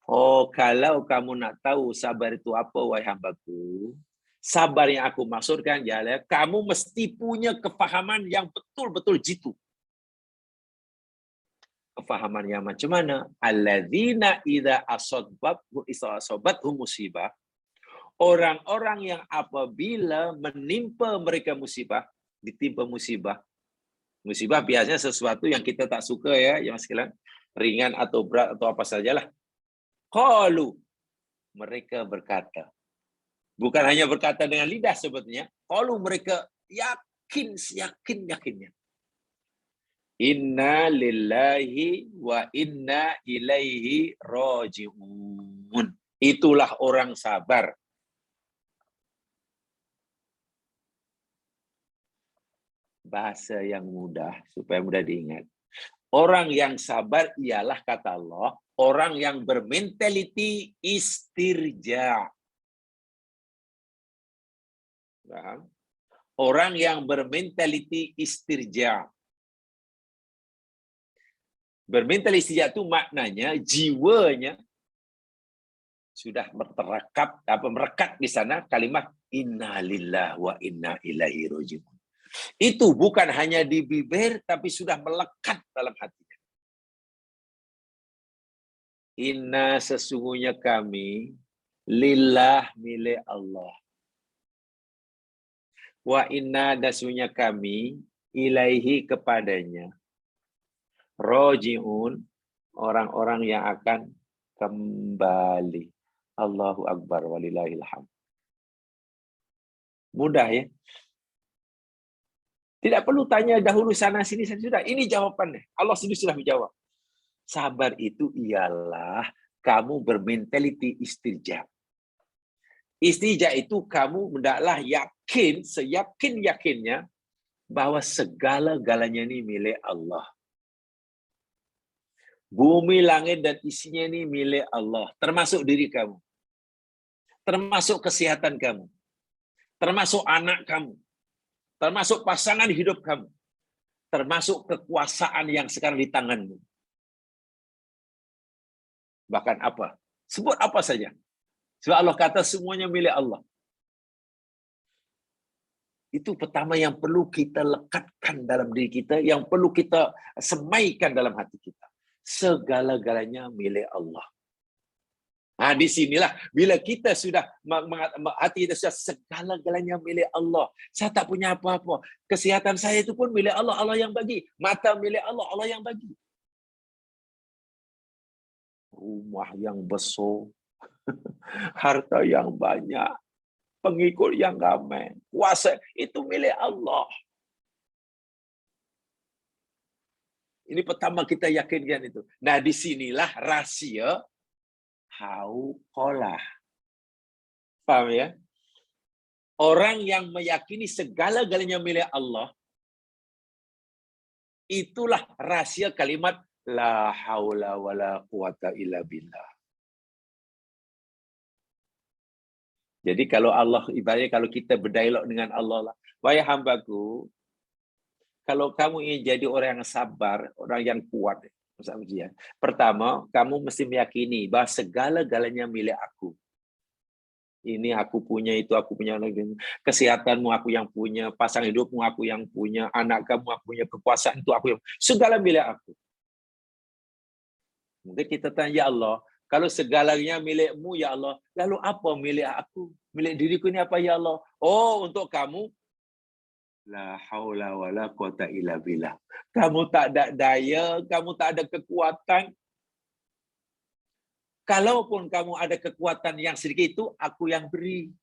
Oh, kalau kamu nak tahu sabar itu apa, wahai hambaku, sabar yang aku maksudkan ialah kamu mesti punya kefahaman yang betul-betul jitu. Kefahaman yang macam mana? Alladzina idza asabathum musibah. Orang-orang yang apabila menimpa mereka musibah, ditimpa musibah. Musibah biasanya sesuatu yang kita tak suka ya, yang sekalian, ringan atau berat atau apa sajalah. Qalu, mereka berkata. Bukan hanya berkata dengan lidah sebetulnya. Qalu, mereka yakinnya. Inna lillahi wa inna ilaihi raji'un. Itulah orang sabar. Bahasa yang mudah, supaya mudah diingat. Orang yang sabar ialah, kata Allah, orang yang bermentaliti istirja. Orang yang bermentaliti istirja. Bermentaliti istirja itu maknanya jiwanya sudah merekat di sana kalimat inna lillahi wa inna ilaihi raji'un. Itu bukan hanya di bibir, tapi sudah melekat dalam hatinya. Inna, sesungguhnya kami, lillah, milik Allah. Wa inna, dan sesungguhnya kami, ilaihi, kepadanya. Roji'un, orang-orang yang akan kembali. Allahu Akbar, walillahil hamd. Mudah ya? Tidak perlu tanya dahulu sana sini sudah. Ini jawabannya. Allah sendiri sudah menjawab. Sabar itu ialah kamu bermentaliti istirja. Istirja itu kamu hendaklah yakin, seyakin-yakinnya bahwa segala-galanya ini milik Allah. Bumi, langit dan isinya ini milik Allah, termasuk diri kamu. Termasuk kesehatan kamu. Termasuk anak kamu. Termasuk pasangan hidup kamu. Termasuk kekuasaan yang sekarang di tanganmu. Bahkan apa? Sebut apa saja. Sebab Allah kata semuanya milik Allah. Itu pertama yang perlu kita lekatkan dalam diri kita, yang perlu kita semaikan dalam hati kita. Segala-galanya milik Allah. Nah, di sinilah bila kita sudah hati kita sudah segala-galanya milik Allah. Saya tak punya apa-apa. Kesihatan saya itu pun milik Allah, Allah yang bagi. Mata milik Allah, Allah yang bagi. Rumah yang besar, harta yang banyak, pengikut yang ramai, kuasa itu milik Allah. Ini pertama kita yakinkan itu. Nah, disinilah rahsia hauqalah. Paham ya? Orang yang meyakini segala-galanya milik Allah, itulah rahasia kalimat la haula wala quwata illa billah. Jadi kalau Allah, ibaratnya kalau kita berdialog dengan Allah lah, wahai hambaku, kalau kamu ingin jadi orang yang sabar, orang yang kuat, pertama, kamu mesti meyakini bahwa segala-galanya milik aku. Ini aku punya, itu aku punya, kesehatanmu aku yang punya, pasangan hidupmu aku yang punya, anak kamu aku punya, kekuasaan itu aku yang, segala milik aku. Mungkin kita tanya, ya Allah, kalau segalanya milikmu, ya Allah, lalu apa milik aku? Milik diriku ini apa, ya Allah? Oh, untuk kamu, la haula wala quwata illa billah. Kamu tak ada daya, kamu tak ada kekuatan. Kalaupun kamu ada kekuatan yang sedikit itu, aku yang beri.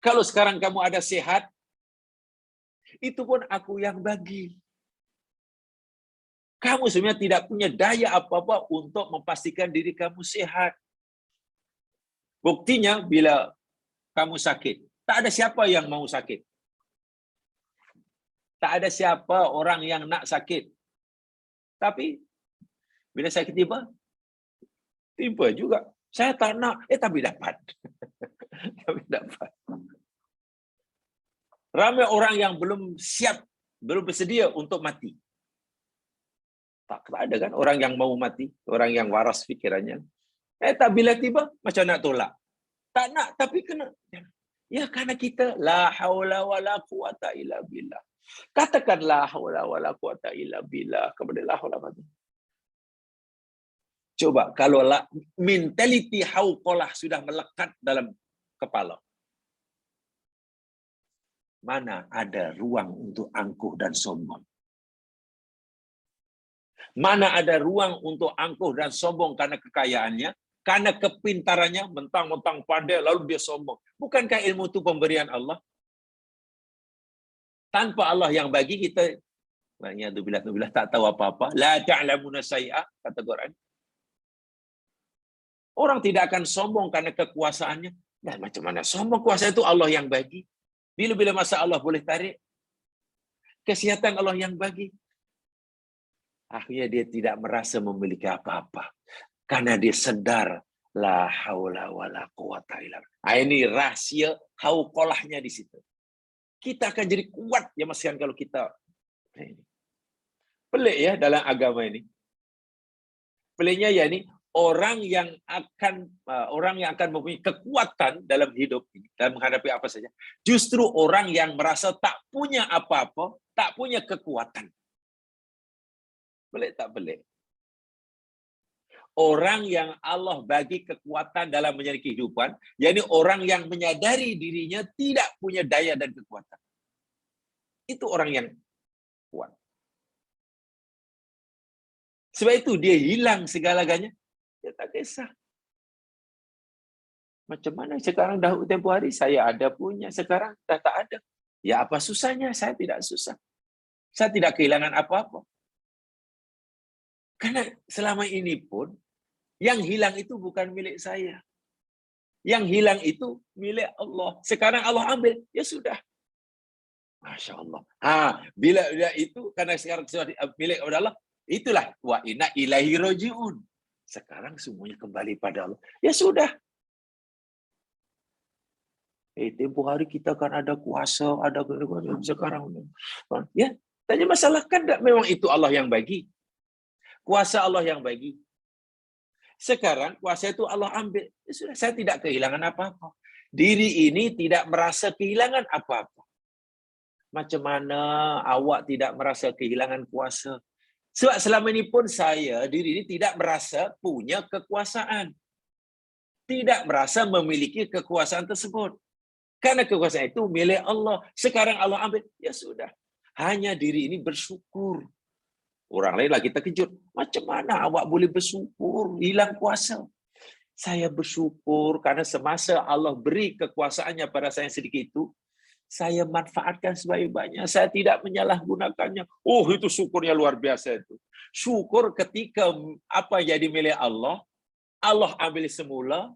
Kalau sekarang kamu ada sehat, itu pun aku yang bagi. Kamu sebenarnya tidak punya daya apa-apa untuk memastikan diri kamu sehat. Buktinya bila kamu sakit, tak ada siapa yang mau sakit. Tak ada siapa orang yang nak sakit. Tapi bila sakit tiba juga. Saya tak nak, tapi dapat. Tapi dapat. Ramai orang yang belum siap, belum bersedia untuk mati. Tak ada kan orang yang mau mati, orang yang waras fikirannya. Tak bila tiba, macam nak tolak. Tak nak, tapi kena. Ya, karena kita, la haula wala quwata illa billah. Katakan la haula wala quwata illa billah kepada la haula wala. Coba, kalau mentality hauqalah sudah melekat dalam kepala. Mana ada ruang untuk angkuh dan sombong? Mana ada ruang untuk angkuh dan sombong karena kekayaannya, karena kepintarannya, mentang-mentang pandai lalu dia sombong. Bukankah ilmu itu pemberian Allah? Tanpa Allah yang bagi kita, bila tak tahu apa-apa, la ta'lamuna syai'a, kata Quran. Orang tidak akan sombong karena kekuasaannya. Nah, macam mana sombong? Kuasa itu Allah yang bagi. Bila-bila masa Allah boleh tarik. Kesehatan Allah yang bagi. Akhirnya dia tidak merasa memiliki apa-apa. Karena dia sedar, la haula wala quwata illa billah. Ini rahasia hauqalahnya di situ. Kita akan jadi kuat ya Mas Yan kalau kita. Pelik ya dalam agama ini. Peliknya ya ini orang yang akan mempunyai kekuatan dalam hidup ini, dalam menghadapi apa saja. Justru orang yang merasa tak punya apa-apa, tak punya kekuatan. Pelik tak pelik? Orang yang Allah bagi kekuatan dalam menjalani kehidupan, yakni orang yang menyadari dirinya tidak punya daya dan kekuatan. Itu orang yang kuat. Sebab itu dia hilang segala-galanya. Dia tak kisah. Macam mana sekarang dahulu tempoh hari saya ada punya, sekarang dah tak ada. Ya apa susahnya? Saya tidak susah. Saya tidak kehilangan apa-apa. Karena selama ini pun yang hilang itu bukan milik saya. Yang hilang itu milik Allah. Sekarang Allah ambil, ya sudah. Masya Allah. Bila itu karena sekarang sudah milik Allah, itulah wa inna ilaihi raji'un. Sekarang semuanya kembali pada Allah. Ya sudah. Tempoh hari kita kan ada kuasa, ada sekarang. Ya, tanya masalah kan memang itu Allah yang bagi. Kuasa Allah yang bagi. Sekarang kuasa itu Allah ambil. Ya sudah, saya tidak kehilangan apa-apa. Diri ini tidak merasa kehilangan apa-apa. Macam mana awak tidak merasa kehilangan kuasa? Sebab selama ini pun diri ini tidak merasa punya kekuasaan. Tidak merasa memiliki kekuasaan tersebut. Karena kekuasaan itu milik Allah. Sekarang Allah ambil. Ya sudah. Hanya diri ini bersyukur. Orang lain lah kita kejut. Macam mana awak boleh bersyukur? Hilang kuasa. Saya bersyukur karena semasa Allah beri kekuasaannya pada saya sedikit itu, saya manfaatkan sebaik-baiknya. Saya tidak menyalahgunakannya. Oh, itu syukurnya luar biasa itu. Syukur ketika apa jadi milik Allah, Allah ambil semula,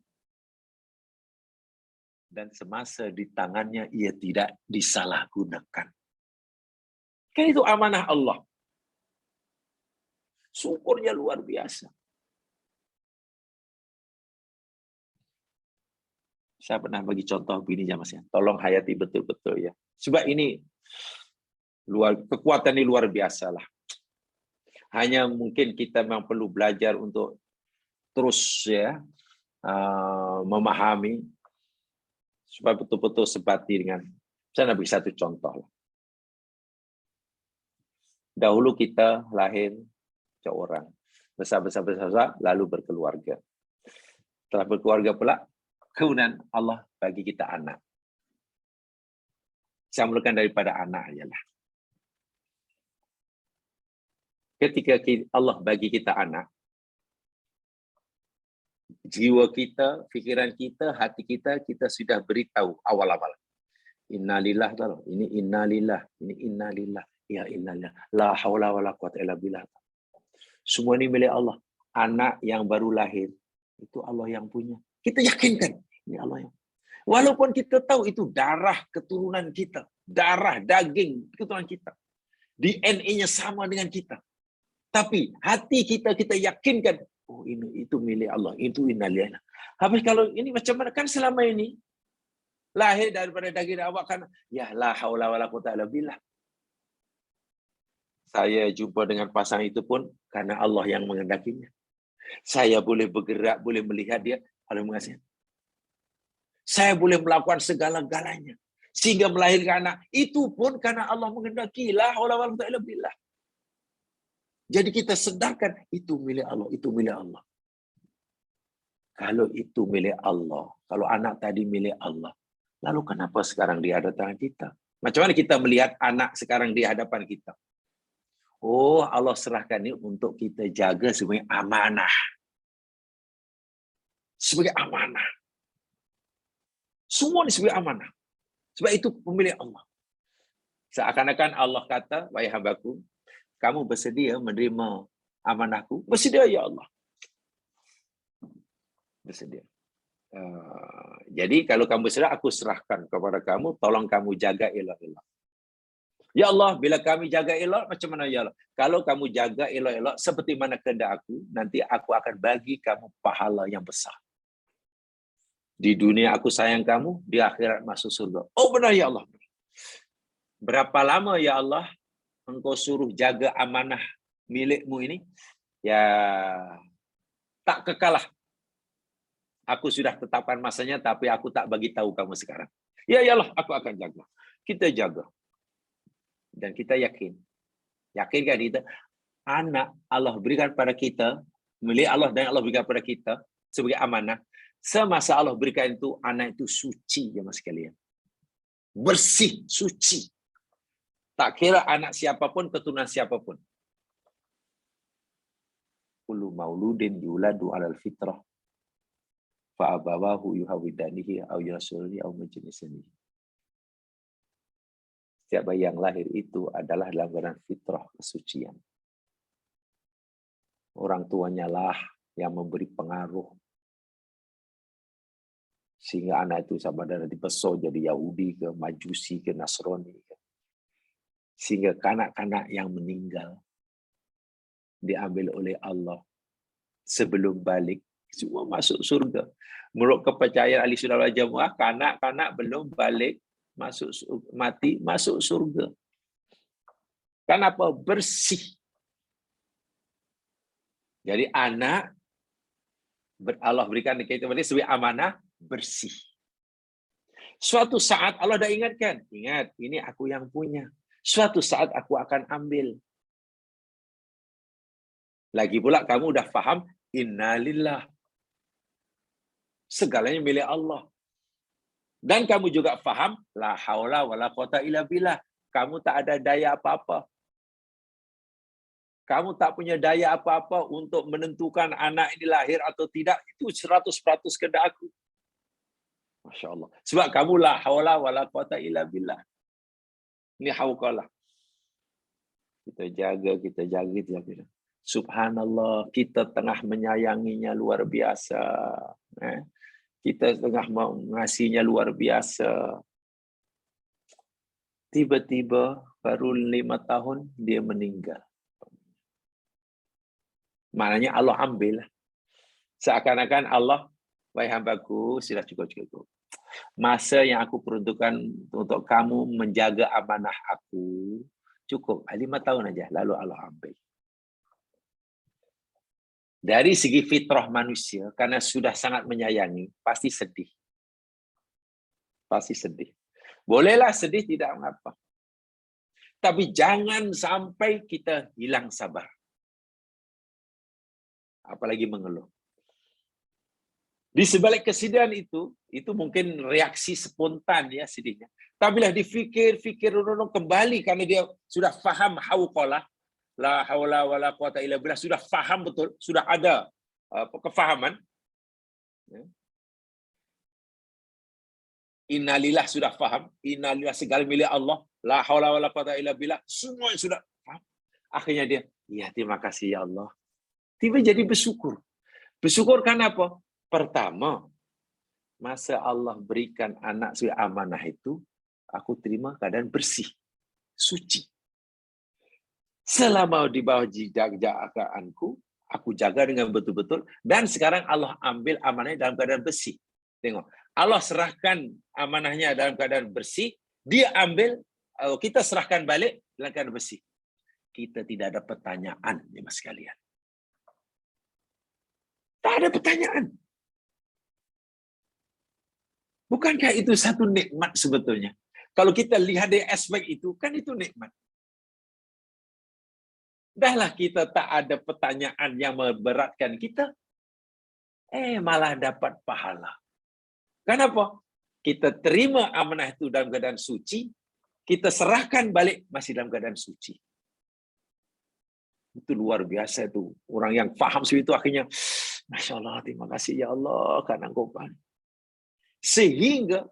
dan semasa di tangannya ia tidak disalahgunakan. Kan itu amanah Allah. Syukurnya luar biasa. Saya pernah bagi contoh begini ya Mas ya. Tolong hayati betul-betul ya. Sebab ini kekuatan ini luar biasa lah. Hanya mungkin kita memang perlu belajar untuk terus ya memahami supaya betul-betul sebati dengan. Saya bagi satu contoh lah. Dahulu kita lahir seorang besar lalu berkeluarga. Setelah berkeluarga pula, kemudian Allah bagi kita anak. Saya mulakan daripada anak ialah ketika Allah bagi kita anak, jiwa kita, pikiran kita, hati kita, kita sudah beritahu awal-awal. Innalillah, ini innalillah, ini innalillah, ya innalillah, la haula wala quwata illa billah. Semua ini milik Allah. Anak yang baru lahir itu Allah yang punya. Kita yakinkan ini Allah yang. Walaupun kita tahu itu darah keturunan kita, darah daging keturunan kita, DNA-nya sama dengan kita. Tapi hati kita yakinkan, oh ini itu milik Allah, itu innalillah. Habis kalau ini macam mana kan selama ini lahir daripada daging awak kan, ya la haula wala quwata illa billah. Saya jumpa dengan pasangan itu pun karena Allah yang menghendakinya. Saya boleh bergerak, boleh melihat dia, Allah mengasihi. Saya boleh melakukan segala-galanya sehingga melahirkan anak. Itu pun karena Allah menghendaki. La haula wala quwata illa billah. Jadi kita sedarkan itu milik Allah, itu milik Allah. Kalau itu milik Allah, kalau anak tadi milik Allah, lalu kenapa sekarang di hadapan kita? Macam mana kita melihat anak sekarang di hadapan kita? Oh, Allah serahkan ini untuk kita jaga sebagai amanah. Sebagai amanah. Semua ini sebagai amanah. Sebab itu pemilik Allah. Seakan-akan Allah kata, wahai hambaku, kamu bersedia menerima amanahku? Bersedia ya Allah. Bersedia. Jadi kalau kamu bersedia, aku serahkan kepada kamu, tolong kamu jaga elok-elok. Ya Allah, bila kami jaga elok, macam mana ya Allah? Kalau kamu jaga elok-elok, seperti mana kehendak aku, nanti aku akan bagi kamu pahala yang besar. Di dunia aku sayang kamu, di akhirat masuk surga. Oh benar ya Allah. Berapa lama ya Allah engkau suruh jaga amanah milikmu ini? Ya tak kekalah. Aku sudah tetapkan masanya, tapi aku tak bagi tahu kamu sekarang. Ya Allah, aku akan jaga. Kita jaga. Dan kita yakin. Yakinkah kita? Anak Allah berikan pada kita, milik Allah dan Allah berikan pada kita sebagai amanah. Semasa Allah berikan itu, anak itu suci ya mas sekalian. Bersih, suci. Tak kira anak siapapun, keturunan siapapun. Kullu mauludin yuladu alal fitrah. Fa'abawahu yuhawidanihi au yasuli au majnisanihi. Setiap bayi yang lahir itu adalah dalam keadaan fitrah, kesucian. Orang tuanya lah yang memberi pengaruh. Sehingga anak itu sama ada dibesar jadi Yahudi ke, Majusi ke, Nasrani ke. Sehingga kanak-kanak yang meninggal diambil oleh Allah sebelum balik, semua masuk surga. Menurut kepercayaan ahli sunnah wal jamaah, kanak-kanak belum balik, mati masuk surga. Kenapa? Bersih. Jadi anak Allah berikan kita sebagai amanah bersih. Suatu saat Allah dah ingatkan, ingat ini aku yang punya. Suatu saat aku akan ambil. Lagi pula kamu udah faham innalillah. Segalanya milik Allah. Dan kamu juga faham la haula wala quwata illa billah. Kamu tak ada daya apa-apa. Kamu tak punya daya apa-apa untuk menentukan anak ini lahir atau tidak. Itu 100% kehendak aku. Masya Allah. Sebab kamu la haula wala quwata illa billah. Ini hauqalah. Kita jaga, kita jaga. Subhanallah, kita tengah menyayanginya luar biasa. Kita tengah mengasihinya luar biasa. Tiba-tiba baru 5 tahun dia meninggal. Maknanya Allah ambil. Seakan-akan Allah, wahai hambaku, sudah cukup. Masa yang aku peruntukkan untuk kamu menjaga amanah aku, cukup. 5 tahun aja, lalu Allah ambil. Dari segi fitrah manusia, karena sudah sangat menyayangi, pasti sedih. Pasti sedih. Bolehlah sedih, tidak mengapa. Tapi jangan sampai kita hilang sabar. Apalagi mengeluh. Di sebalik kesedihan itu mungkin reaksi spontan ya sedihnya. Tapi lah dipikir kembali karena dia sudah faham hauqalah, la haula wala quwata illa billah, sudah faham betul, sudah ada kefahaman. Innalillah sudah faham, innalillah segala milik Allah, la haula wala quwata illa billah, semua sudah faham. Akhirnya dia, ya terima kasih ya Allah. Tiba jadi bersyukur. Bersyukur karena apa? Pertama, masa Allah berikan anak sebagai amanah itu, aku terima keadaan bersih, suci. Selama di bawah jagaanku, aku jaga dengan betul-betul, dan sekarang Allah ambil amanahnya dalam keadaan bersih. Tengok, Allah serahkan amanahnya dalam keadaan bersih, dia ambil, kita serahkan balik dalam keadaan bersih. Kita tidak ada pertanyaan, ya mas sekalian. Tak ada pertanyaan. Bukankah itu satu nikmat sebetulnya? Kalau kita lihat dari aspek itu, kan itu nikmat. Dahlah kita tak ada pertanyaan yang memberatkan kita, malah dapat pahala. Kenapa? Kita terima amanah itu dalam keadaan suci, kita serahkan balik masih dalam keadaan suci. Itu luar biasa itu. Orang yang faham seperti itu akhirnya, Masya Allah, terima kasih ya Allah, karena Engkau pandai. Sehingga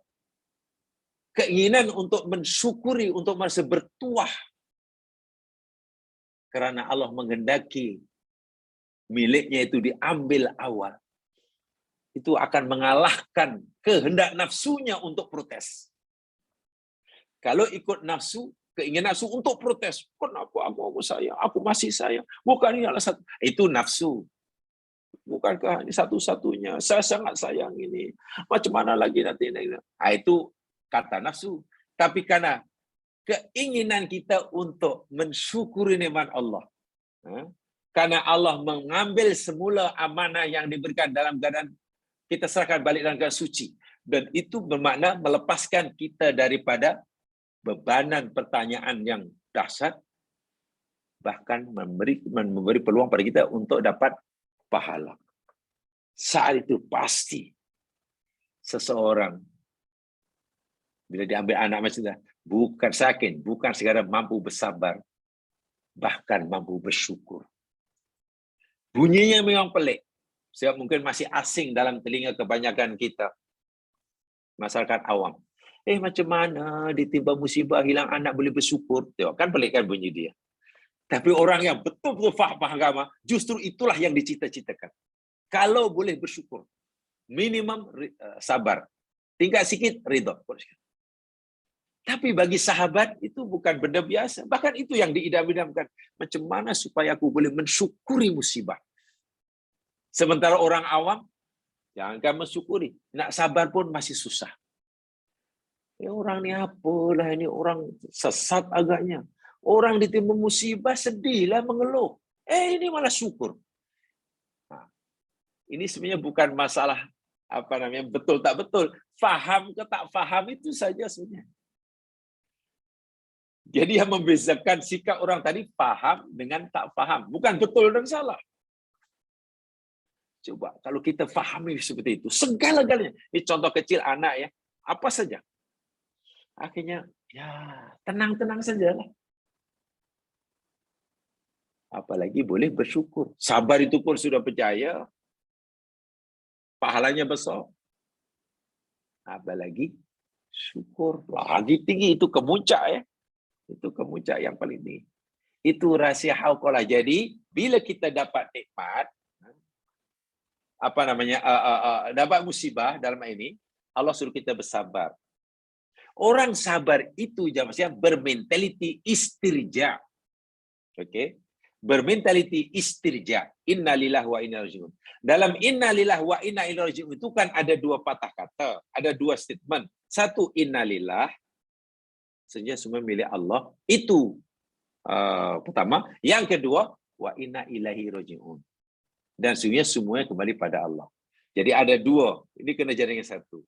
keinginan untuk mensyukuri, untuk merasa bertuah karena Allah menghendaki miliknya itu diambil awal, itu akan mengalahkan kehendak nafsunya untuk protes. Kalau ikut nafsu, keinginan nafsu untuk protes, kenapa aku sayang, aku masih sayang, bukan ini alasan, itu nafsu. Bukankah ini satu-satunya? Saya sangat sayang ini. Macam mana lagi nanti? Itu kata nafsu. Tapi karena keinginan kita untuk mensyukuri nikmat Allah. Karena Allah mengambil semula amanah yang diberikan dalam keadaan kita serahkan balik dalam keadaan suci. Dan itu bermakna melepaskan kita daripada bebanan pertanyaan yang dahsyat. Bahkan memberi peluang pada kita untuk dapat pahala. Saat itu pasti seseorang bila diambil anak macam itu, bukan sakit, bukan sekadar mampu bersabar, bahkan mampu bersyukur. Bunyinya memang pelik, sebab mungkin masih asing dalam telinga kebanyakan kita, masyarakat awam. Macam mana ditimpa musibah hilang anak boleh bersyukur? Tengok, kan pelik kan bunyi dia. Tapi orang yang betul-betul faham agama, justru itulah yang dicita-citakan. Kalau boleh bersyukur, minimum sabar, tingkat sikit ridha. Tapi bagi sahabat itu bukan benda biasa. Bahkan itu yang diidam-idamkan. Macam mana supaya aku boleh mensyukuri musibah? Sementara orang awam, jangankan mensyukuri, nak sabar pun masih susah. Orang ni apalah, ini orang sesat agaknya. Orang ditimpa musibah sedihlah, mengeluh. Ini malah syukur. Nah, ini sebenarnya bukan masalah betul tak betul. Faham ke tak faham itu saja sebenarnya. Jadi yang membezakan sikap orang tadi faham dengan tak faham. Bukan betul dan salah. Coba kalau kita fahami seperti itu, segala-galanya. Ini contoh kecil anak ya, apa saja. Akhirnya ya tenang-tenang sajalah. Apalagi boleh bersyukur. Sabar itu pun sudah percaya, pahalanya besar. apalagi syukur. Lagi tinggi, itu kemuncak ya. Itu kemuncak yang paling tinggi. Itu rahsia hauqalah. Jadi bila kita dapat nikmat, dapat musibah dalam ini, Allah suruh kita bersabar. Orang sabar itu jamaah bermentaliti istirja. Okey. Bermentaliti istirja. Innalillahi wa inna ilaihi raji'un. Dalam innalillahi wa inna ilaihi raji'un itu kan ada dua patah kata, ada dua statement. Satu, innalillah, sebenarnya semua milik Allah. Itu pertama. Yang kedua, wa inna ilaihi raji'un. Dan sebenarnya semuanya kembali pada Allah. Jadi ada dua. Ini kena jadi yang satu.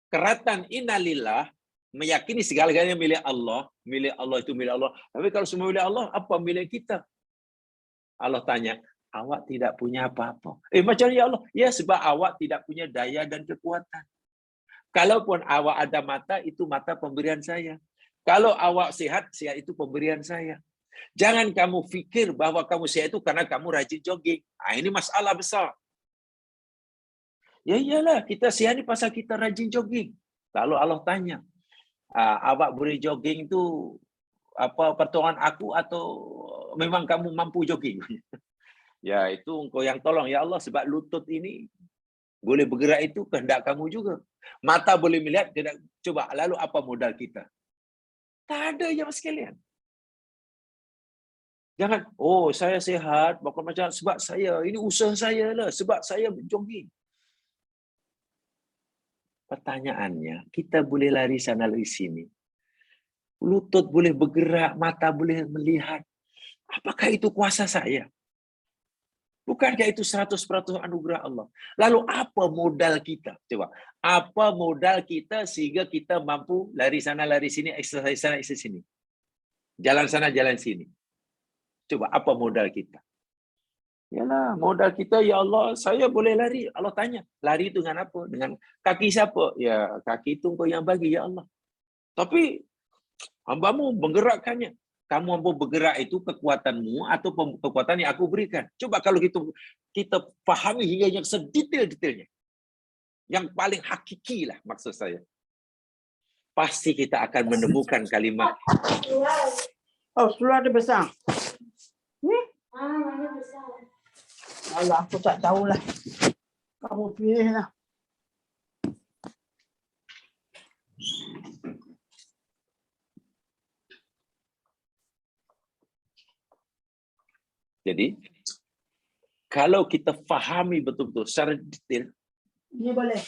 Keratan innalillah meyakini segala-galanya milik Allah itu milik Allah. Tapi kalau semua milik Allah, apa milik kita? Allah tanya, awak tidak punya apa-apa. Macam ya Allah? Ya, sebab awak tidak punya daya dan kekuatan. Kalaupun awak ada mata, itu mata pemberian saya. Kalau awak sehat, sehat itu pemberian saya. Jangan kamu fikir bahwa kamu sehat itu karena kamu rajin jogging. Ini masalah besar. Ya iyalah, kita sehat ni pasal kita rajin jogging. Kalau Allah tanya, awak boleh jogging tu apa pertolongan aku atau memang kamu mampu jogging? Ya, itu engkau yang tolong ya Allah, sebab lutut ini boleh bergerak itu kehendak kamu juga. Mata boleh melihat, tidak. Coba lalu apa modal kita? Tak ada jemaah sekalian. Jangan, saya sehat, bukan macam sebab saya, ini usaha saya lah, sebab saya jogging. Pertanyaannya, kita boleh lari sana lari sini. Lutut boleh bergerak, mata boleh melihat. Apakah itu kuasa saya? Bukankah itu 100% anugerah Allah? Lalu apa modal kita? Coba, apa modal kita sehingga kita mampu lari sana lari sini, exercise sana exercise sini. Jalan sana jalan sini. Coba, apa modal kita? Yalah, modal kita, ya Allah, saya boleh lari. Allah tanya, lari itu dengan apa? Dengan kaki siapa? Ya, kaki itu engkau yang bagi, ya Allah. Tapi, hambamu menggerakkannya. Kamu mampu bergerak itu kekuatanmu atau kekuatan yang aku berikan. Coba kalau kita pahami hingga yang sedetail-detailnya. Yang paling hakiki lah maksud saya. Pasti kita akan menemukan kalimat. Keluar ada besar. Mana besar? Alah, aku tak tahulah. Kamu pilih lah. Jadi, kalau kita fahami betul-betul secara detail, Ini boleh.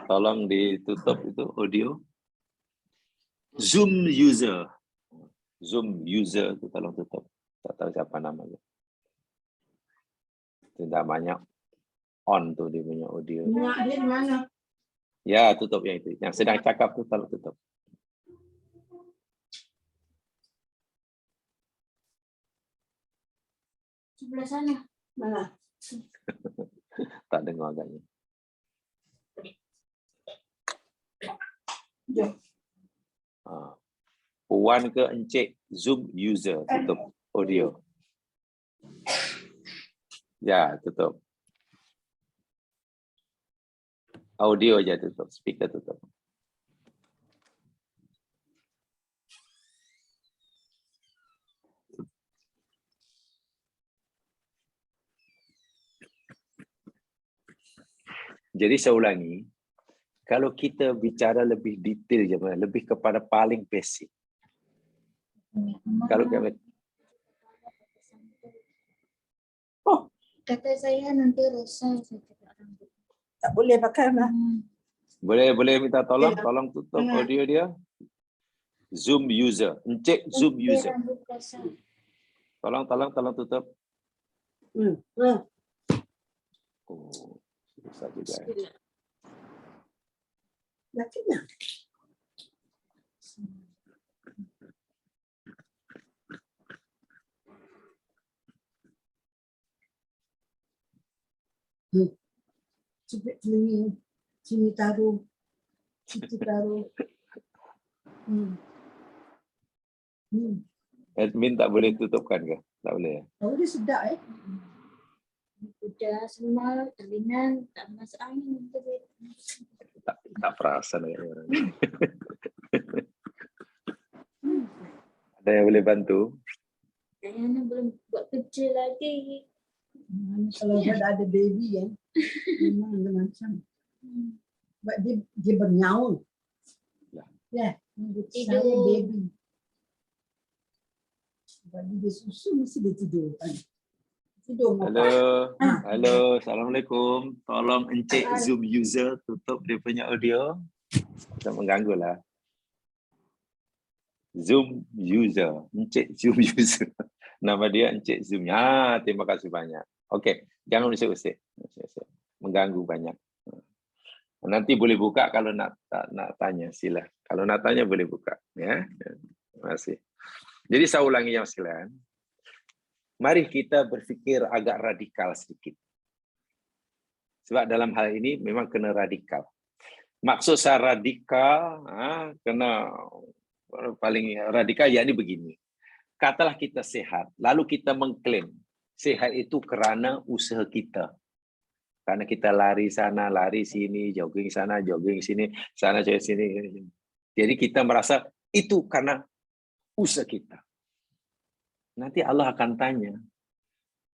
tolong ditutup itu audio. Zoom user itu tolong tutup. Tak tahu siapa namanya. Tidak banyak on tuh dia punya audio. Minyak dia di mana? Ya, tutup yang itu. Yang sedang cakap tuh tolong tutup. Sebelah sana. Mana? Tak dengar agaknya. Jom. Puan ke Encik Zoom user tutup audio. Ya, tutup. Audio aja tutup, speaker tutup. Jadi saya ulangi, kalau kita bicara lebih detail je, lebih kepada paling basic. Kalau kami Kata saya nanti resah saya cakap rambut. Tak boleh pakai lah. boleh minta tolong tutup audio dia. Zoom user, Encik Zoom user. Rambut basah. Tolong tutup. Oh, susah juga. Lakinya. Cubit telinga. Sini taruh. Situ taruh. Admin tak boleh tutupkan ke? Tak boleh ya? Oh, dia sedap mudah semua, telinga tak masuk angin. Tak perasan ya orang. Ada yang boleh bantu? Dayana belum buat kerja lagi. Kalau ada baby kan, memang ada macam. Sebab dia bernyawa. Ya, saya baby. Sebab dia susu mesti dia tidur kan. Tidur Halo, makan. halo, assalamualaikum. Tolong Encik Zoom user tutup dia punya audio. Tak mengganggu lah. Zoom user, Encik Zoom user. Nama dia Encik Zoom. Terima kasih banyak. Okey, jangan usik-usik. Mengganggu banyak. Nanti boleh buka kalau nak tanya, sila. Kalau nak tanya boleh buka, ya. Terima kasih. Jadi saya ulangi yang sekalian. Mari kita berfikir agak radikal sedikit. Sebab dalam hal ini memang kena radikal. Maksud saya radikal, kena paling radikal, yakni begini. Katalah kita sehat, lalu kita mengklaim sehat itu kerana usaha kita. Karena kita lari sana, lari sini, jogging sana, jogging sini, sana, sini. Jadi kita merasa itu karena usaha kita. Nanti Allah akan tanya,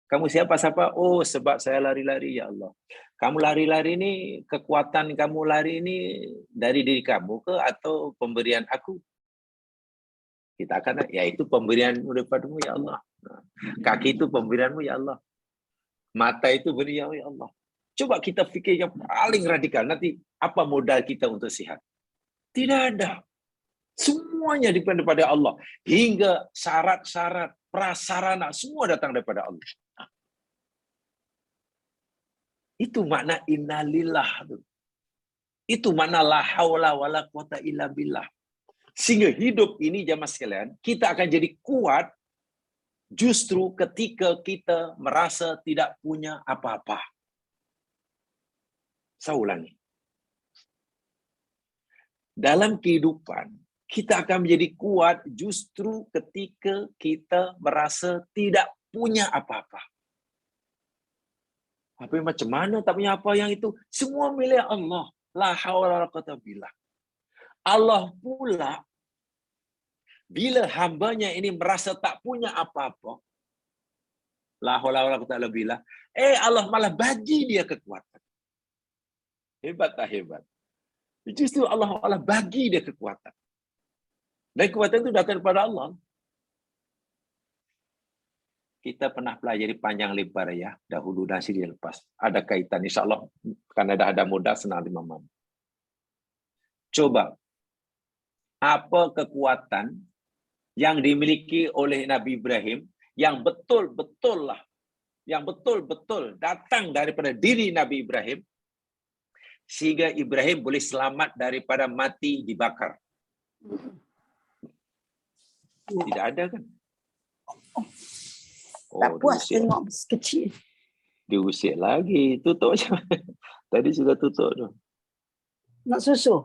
kamu siapa? Oh, sebab saya lari-lari, ya Allah. Kamu lari-lari ini, kekuatan kamu lari ini dari diri kamu ke atau pemberian aku? Kita akan, yaitu pemberianmu daripadamu, ya Allah. Kaki itu pemberianmu, ya Allah. Mata itu berianmu, ya Allah. Coba kita fikir yang paling radikal. Nanti apa modal kita untuk sihat? Tidak ada. Semuanya daripada Allah. Hingga syarat-syarat, prasarana, semua datang daripada Allah. Itu makna innalillah. Itu makna la haula wala quwata illa billah. Sehingga hidup ini jamaah sekalian, kita akan jadi kuat justru ketika kita merasa tidak punya apa-apa. Saya ulangi. Dalam kehidupan, kita akan menjadi kuat justru ketika kita merasa tidak punya apa-apa. Tapi macam mana tak punya apa yang itu? Semua milik Allah. La haula wala quwata billah. Allah pula, bila hambanya ini merasa tak punya apa-apa, la haula wala quwata illa billah, Allah malah bagi dia kekuatan. Hebat tak hebat? Justru Allah bagi dia kekuatan. Dan kekuatan itu datang daripada Allah. Kita pernah pelajari panjang lebar ya, dahulu dan sini lepas. Ada kaitan, insyaAllah, karena ada modal senang dimamam. Coba, apa kekuatan yang dimiliki oleh Nabi Ibrahim yang betul-betul datang daripada diri Nabi Ibrahim, sehingga Ibrahim boleh selamat daripada mati dibakar? Tidak ada kan? Tak puas tengok kecil. Diusik lagi. Tutup je. Tadi sudah tutup tu. Nak susu.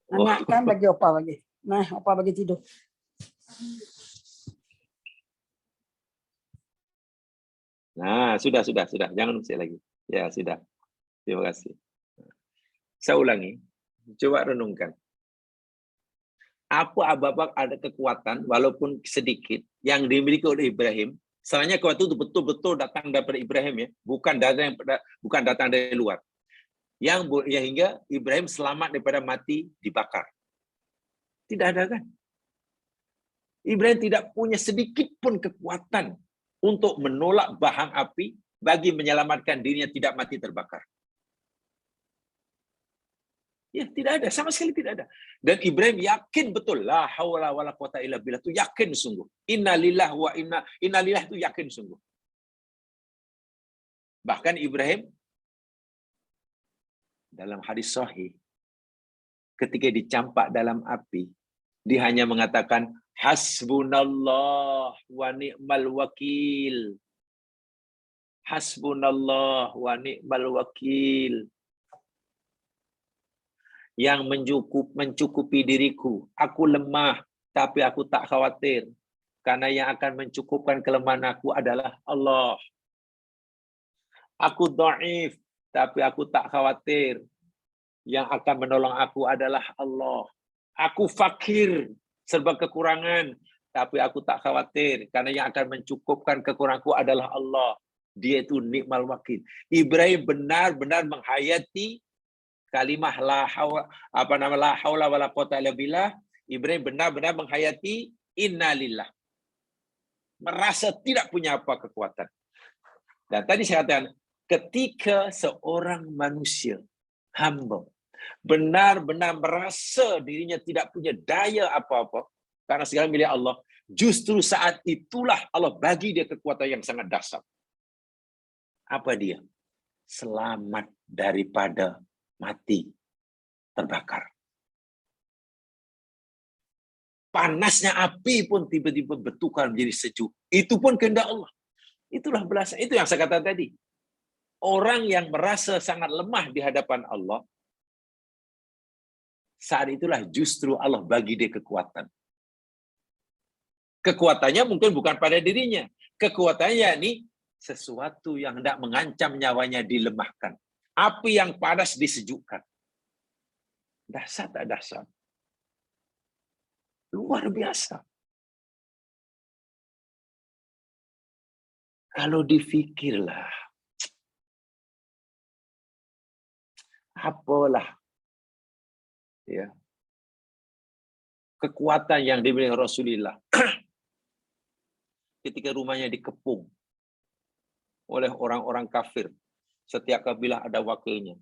Anak kan bagi opa bagi. Nah, opa bagi tidur. Nah, sudah. Jangan usik lagi. Ya, sudah. Terima kasih. Saya ulangi. Coba renungkan. Apa abang ada kekuatan walaupun sedikit yang dimiliki oleh Ibrahim? Sebenarnya kekuatan itu betul-betul datang daripada Ibrahim ya, bukan datang dari luar. Yang hingga Ibrahim selamat daripada mati dibakar. Tidak ada kan? Ibrahim tidak punya sedikit pun kekuatan untuk menolak bahang api bagi menyelamatkan dirinya tidak mati terbakar. Ya, tidak ada, sama sekali tidak ada. Dan Ibrahim yakin betul, la haula wala quwata illa billah, itu yakin sungguh. Innalillah wa innalillah itu yakin sungguh. Bahkan Ibrahim dalam hadis sahih ketika dicampak dalam api, dia hanya mengatakan hasbunallah wa ni'mal wakil. Hasbunallah wa ni'mal wakil. Yang mencukupi diriku. Aku lemah, tapi aku tak khawatir. Karena yang akan mencukupkan kelemahan aku adalah Allah. Aku dhaif, tapi aku tak khawatir. Yang akan menolong aku adalah Allah. Aku fakir, serba kekurangan, tapi aku tak khawatir. Karena yang akan mencukupkan kekuranganku adalah Allah. Dia itu nikmal wakil. Ibrahim benar-benar menghayati kalimah la haula wala quwata illa billah. Ibrahim benar-benar menghayati innalillah. Merasa tidak punya apa kekuatan. Dan tadi saya katakan, ketika seorang manusia hamba benar-benar merasa dirinya tidak punya daya apa-apa karena segala milik Allah, justru saat itulah Allah bagi dia kekuatan yang sangat dahsyat. Apa dia? Selamat daripada mati terbakar. Panasnya api pun tiba-tiba bertukar menjadi sejuk. Itu pun kehendak Allah. Itulah belasan. Itu yang saya katakan tadi. Orang yang merasa sangat lemah di hadapan Allah, saat itulah justru Allah bagi dia kekuatan. Kekuatannya mungkin bukan pada dirinya. Kekuatannya yakni sesuatu yang hendak mengancam nyawanya dilemahkan. Api yang panas disejukkan. Dahsyat tak dahsyat? Luar biasa. Kalau difikirlah, apalah ya kekuatan yang dimiliki Rasulullah ketika rumahnya dikepung oleh orang-orang kafir. Setiap kabilah ada wakilnya.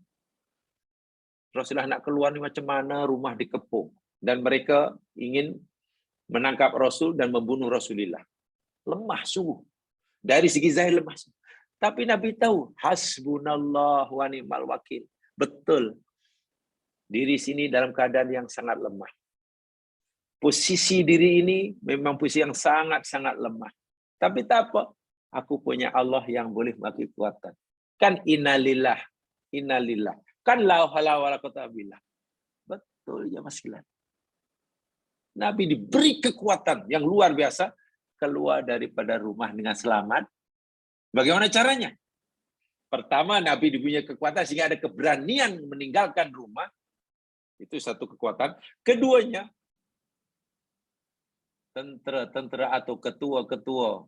Rasulullah nak keluar ni macam mana, rumah dikepung. Dan mereka ingin menangkap Rasul dan membunuh Rasulullah. Lemah sungguh. Dari segi zahir lemah sungguh. Tapi Nabi tahu, hasbunallah wa ni'mal wakil. Betul. Diri sini dalam keadaan yang sangat lemah. Posisi diri ini memang posisi yang sangat-sangat lemah. Tapi tak apa. Aku punya Allah yang boleh memberi kekuatan. Kan innalillah. Innalillah. Kan la haula wala quwata billah. Betul ya Mas Gilan. Nabi diberi kekuatan yang luar biasa keluar daripada rumah dengan selamat. Bagaimana caranya? Pertama, Nabi diberi kekuatan sehingga ada keberanian meninggalkan rumah. Itu satu kekuatan. Keduanya, tentara-tentara atau ketua-ketua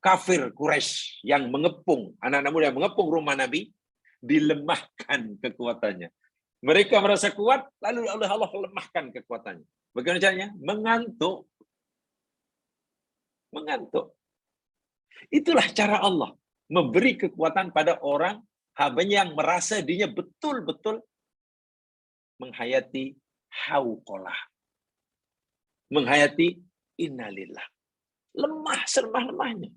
kafir Quraisy yang mengepung, anak-anak muda yang mengepung rumah Nabi, dilemahkan kekuatannya. Mereka merasa kuat, lalu oleh Allah lemahkan kekuatannya. Bagaimana caranya? Mengantuk. Mengantuk. Itulah cara Allah memberi kekuatan pada orang hambanya yang merasa dirinya betul-betul menghayati hauqalah. Menghayati innalillah. Lemah selemah-lemahnya.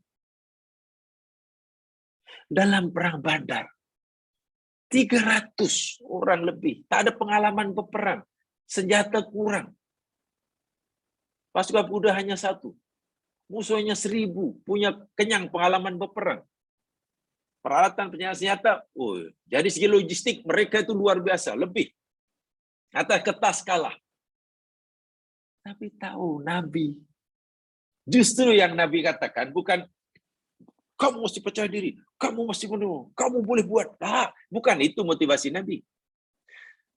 Dalam perang Badar, 300 orang lebih. Tak ada pengalaman berperang. Senjata kurang. Pasukan kuda hanya 1. Musuhnya 1000. Punya kenyang pengalaman berperang. Peralatan senjata. Oh, jadi segi logistik mereka itu luar biasa. Lebih. Atas kertas kalah. Tapi tahu Nabi. Justru yang Nabi katakan bukan kamu mesti percaya diri, kamu mesti menang, kamu boleh buat. Bukan itu motivasi Nabi.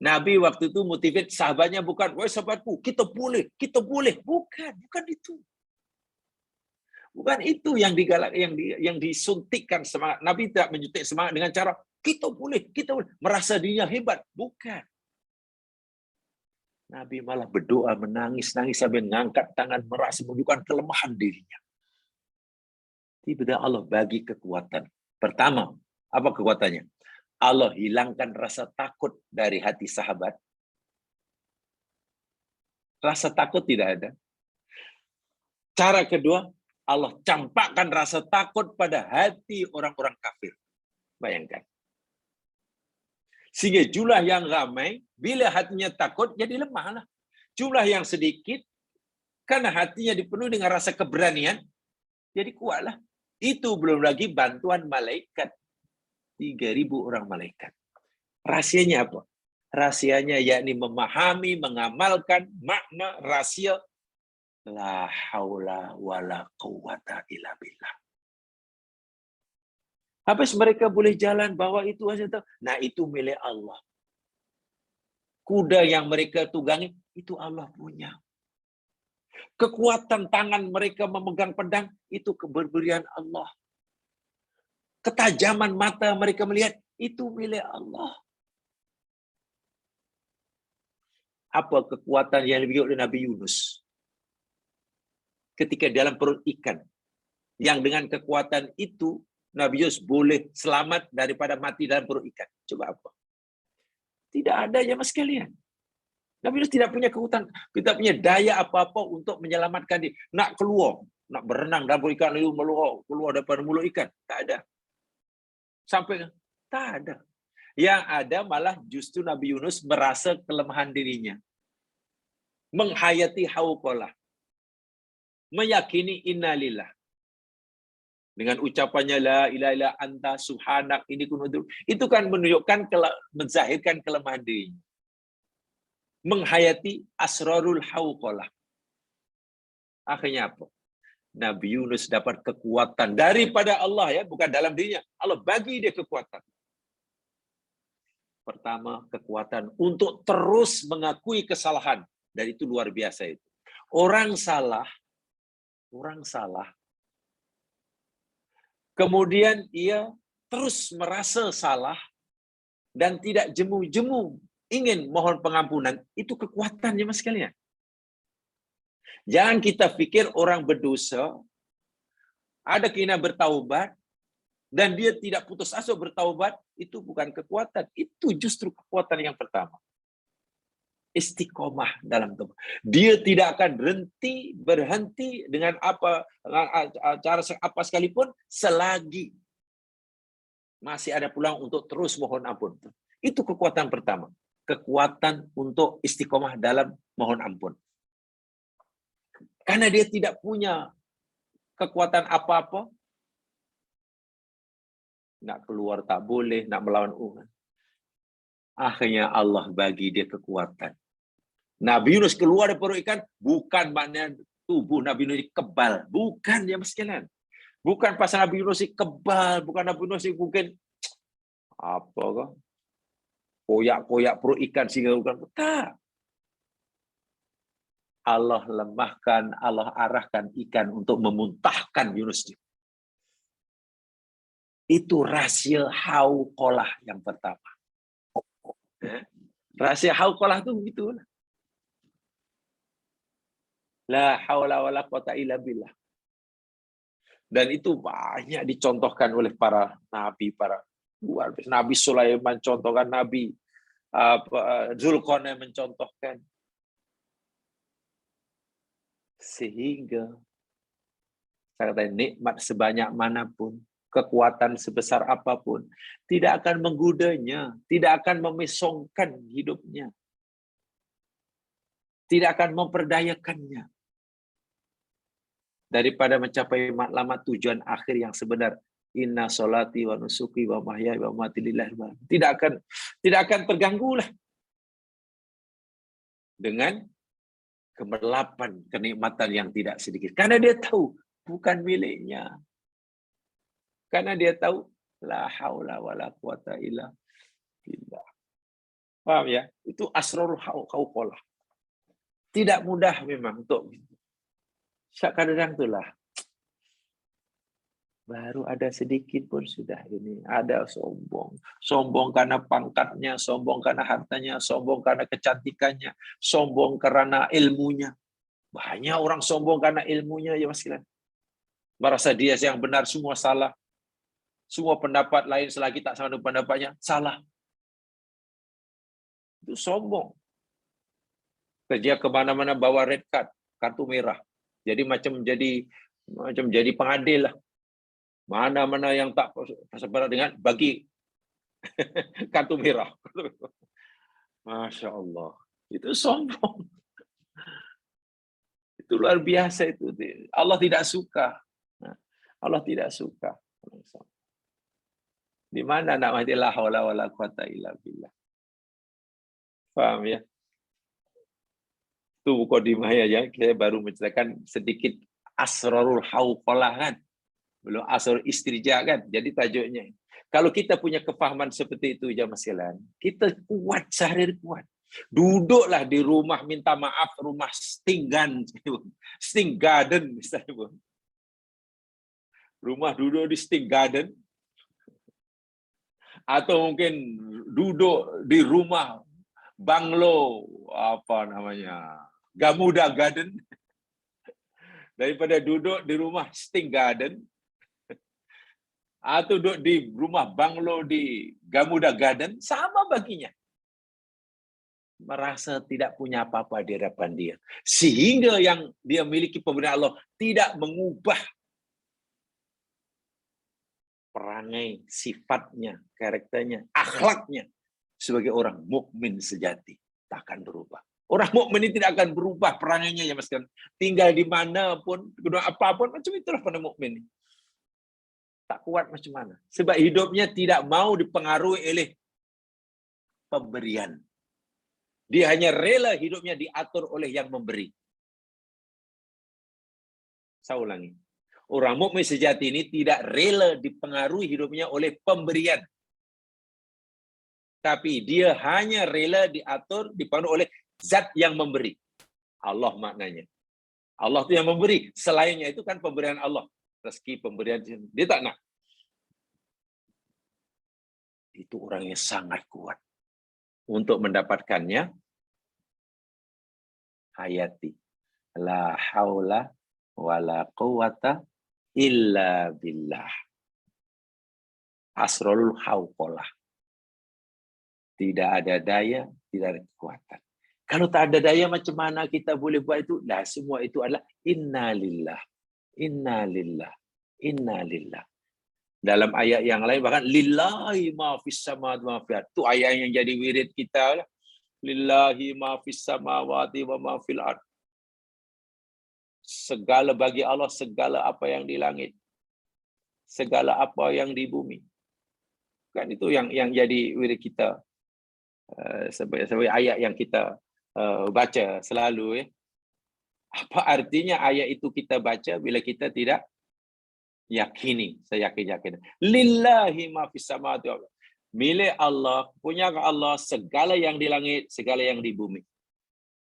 Nabi waktu itu motivate sahabatnya bukan, wahai sahabatku, kita boleh. Bukan itu. Bukan itu yang digalak, yang disuntikkan semangat. Nabi tidak menyuntik semangat dengan cara kita boleh, merasa dirinya hebat. Bukan. Nabi malah berdoa, menangis sampai mengangkat tangan, merasa menunjukkan kelemahan dirinya. Tiba-tiba Allah bagi kekuatan. Pertama, apa kekuatannya? Allah hilangkan rasa takut dari hati sahabat. Rasa takut tidak ada. Cara kedua, Allah campakkan rasa takut pada hati orang-orang kafir. Bayangkan. Sehingga jumlah yang ramai, bila hatinya takut, jadi lemahlah. Jumlah yang sedikit, karena hatinya dipenuhi dengan rasa keberanian, jadi kuatlah. Itu belum lagi bantuan malaikat. 3.000 orang malaikat. Rahasianya apa? Rahasianya yakni memahami, mengamalkan makna rahasia la haula wala quwata illa billah. Habis mereka boleh jalan bawa itu aja tahu. Nah, itu milik Allah. Kuda yang mereka tunggangi itu Allah punya. Kekuatan tangan mereka memegang pedang itu keberberian Allah. Ketajaman mata mereka melihat itu milik Allah. Apa kekuatan yang dimiliki oleh Nabi Yunus ketika dalam perut ikan, yang dengan kekuatan itu Nabi Yunus boleh selamat daripada mati dalam perut ikan. Coba apa? Tidak ada ya mas sekalian. Nabi Yunus tidak punya kekuatan, tidak punya daya apa-apa untuk menyelamatkan diri. Nak keluar, nak berenang dalam perut ikan, lalu keluar daripada mulut ikan. Tak ada. Sampai tak ada. Yang ada malah justru Nabi Yunus merasa kelemahan dirinya. Menghayati hauqalah. Meyakini innalillah. Dengan ucapannya la ilaha illa anta subhanak ini kunudur. Itu kan menunjukkan menzahirkan kelemahan dirinya. Menghayati asrarul hauqalah. Akhirnya apa? Nabi Yunus dapat kekuatan daripada Allah ya, bukan dalam dirinya. Allah bagi dia kekuatan. Pertama, kekuatan untuk terus mengakui kesalahan. Dan itu luar biasa itu. Orang salah, kemudian ia terus merasa salah dan tidak jemu-jemu ingin mohon pengampunan, itu kekuatannya mas sekalian. Jangan kita pikir orang berdosa ada keinginan bertaubat dan dia tidak putus asa bertaubat, itu bukan kekuatan, itu justru kekuatan yang pertama. Istiqomah dalam taubat. Dia tidak akan berhenti dengan cara apa sekalipun selagi masih ada peluang untuk terus mohon ampun. Itu kekuatan pertama. Kekuatan untuk istiqomah dalam mohon ampun. Karena dia tidak punya kekuatan apa-apa, nak keluar tak boleh, nak melawan umat. Akhirnya Allah bagi dia kekuatan. Nabi Yunus keluar dari perut ikan, bukan maknanya tubuh Nabi Yunus kebal. Bukan ya mas sekalian. Bukan pasal Nabi Yunus kebal, bukan Nabi Yunus mungkin apa kah? Koyak-koyak perut ikan sehingga bukan. Tak. Allah lemahkan, Allah arahkan ikan untuk memuntahkan Yunus. Itu rahasia hauqalah yang pertama. Rahasia hauqalah itu begitu. La haula wala quwata illa billah. Dan itu banyak dicontohkan oleh para nabi, Nabi Sulaiman contohkan, Nabi Zulkarnain mencontohkan. Sehingga saya kata nikmat sebanyak manapun, kekuatan sebesar apapun, tidak akan menggodanya, tidak akan memesongkan hidupnya, tidak akan memperdayakannya daripada mencapai matlamat tujuan akhir yang sebenar. Inna sholati wa nusuki wa mahyaya wa mamati lillahi. Tidak akan terganggu lah dengan kemerlapan kenikmatan yang tidak sedikit. Karena dia tahu bukan miliknya. Karena dia tahu la haula wala quwata illa billah. Paham ya? Itu asrarul hauqalah. Tidak mudah memang untuk kadang itulah. Baru ada sedikit pun sudah ini. Ada sombong. Sombong karena pangkatnya, sombong karena hartanya, sombong karena kecantikannya, sombong karena ilmunya. Banyak orang sombong karena ilmunya ya mas sekalian. Merasa dia yang benar, semua salah. Semua pendapat lain selagi tak sama dengan pendapatnya, salah. Itu sombong. Kerja kemana-mana bawa red card, kartu merah. Jadi macam jadi pengadil lah. Mana-mana yang tak sepadan dengan bagi kartu merah. Masya Allah. Itu sombong. Itu luar biasa itu. Allah tidak suka. Allah tidak suka. Di mana nak mati la haula wala quwata illa billah. Paham ya? Itu mukadimah ya, saya baru menceritakan sedikit asrarul hauqalah kan. Belum asar istirja kan. Jadi tajuknya. Kalau kita punya kefahaman seperti itu jamaah sekalian, kita kuat sehari kuat. Duduklah di rumah minta maaf, rumah stinggan, sting garden misalnya. Rumah duduk di sting garden, atau mungkin duduk di rumah banglo apa namanya Gamuda Garden, daripada duduk di rumah sting garden atau duduk di rumah banglo di Gamuda Garden, sama baginya. Merasa tidak punya apa-apa di hadapan dia. Sehingga yang dia miliki pemberian Allah tidak mengubah perangai, sifatnya, karakternya, akhlaknya sebagai orang mukmin sejati. Tak akan berubah. Orang mukmin ini tidak akan berubah perangainya ya Mas kan. Tinggal di mana pun, apapun macam itulah pada mukmin. Tak kuat macam mana. Sebab hidupnya tidak mau dipengaruhi oleh pemberian. Dia hanya rela hidupnya diatur oleh yang memberi. Saya ulangi. Orang mukmin sejati ini tidak rela dipengaruhi hidupnya oleh pemberian. Tapi dia hanya rela diatur, dipengaruhi oleh zat yang memberi. Allah maknanya. Allah itu yang memberi. Selainnya itu kan pemberian Allah. Rezeki, pemberian. Dia tak nak. Itu orang yang sangat kuat. Untuk mendapatkannya, hayati. La haula wa la quwata illa billah. Asrarul hauqalah. Tidak ada daya, tidak ada kekuatan. Kalau tak ada daya, macam mana kita boleh buat itu? Nah, semua itu adalah inna lillah. Inna lillah. Inna lillah. Dalam ayat yang lain, bahkan lillahi ma fis samawati wa ma fil ardh. Itu ayat yang jadi wirid kita lah. Lillahi ma fis samawati wa ma fil ardh. Segala bagi Allah, segala apa yang di langit, segala apa yang di bumi. Kan itu yang jadi wirid kita, sebagai ayat yang kita baca selalu ya. Apa artinya ayat itu kita baca bila kita tidak yakini? Saya yakin. Lillahi ma fis samawati wal ardh. Milik Allah, punya Allah segala yang di langit, segala yang di bumi.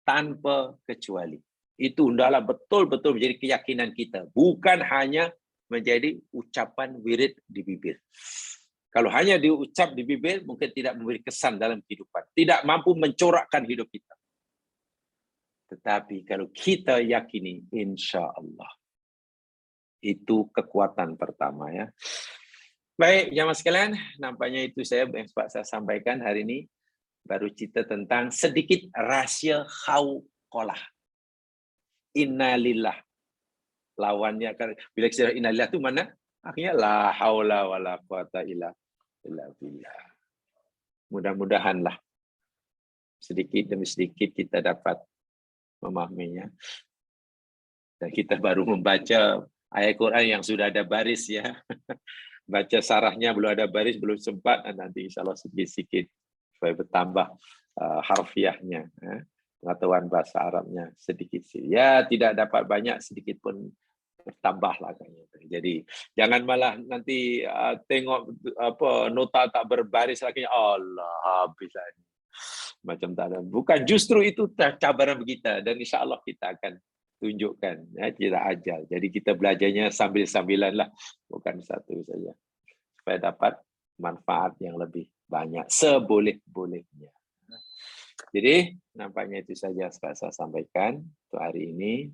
Tanpa kecuali. Itu hendaklah betul-betul menjadi keyakinan kita. Bukan hanya menjadi ucapan wirid di bibir. Kalau hanya diucap di bibir, mungkin tidak memberi kesan dalam kehidupan. Tidak mampu mencorakkan hidup kita. Tetapi kalau kita yakini, insya Allah. Itu kekuatan pertama ya. Baik, jamaah sekalian, nampaknya itu saya sampaikan hari ini. Baru cerita tentang sedikit rahasia hauqalah. Innalillah. Lawannya kan bila kita innalillah itu mana? Akhirnya la haula wala quwata illa billah. Mudah-mudahanlah sedikit demi sedikit kita dapat memahaminya. Dan kita baru membaca ayat Quran yang sudah ada baris ya. Baca sarahnya belum ada baris, belum sempat, dan nanti insya Allah sedikit-sedikit supaya bertambah harfiahnya. Pengetahuan bahasa Arabnya sedikit sih. Ya, tidak dapat banyak, sedikit pun bertambah lah kayaknya. Jadi jangan malah nanti tengok apa nota tak berbaris lagi, Allah habis lagi. Macam tak ada. Bukan, justru itu cabaran kita, dan insya Allah kita akan tunjukkan ya, tidak ajal. Jadi kita belajarnya sambil-sambilan lah, bukan satu saja, supaya dapat manfaat yang lebih banyak seboleh-bolehnya. Jadi nampaknya itu saja saya sampaikan untuk hari ini.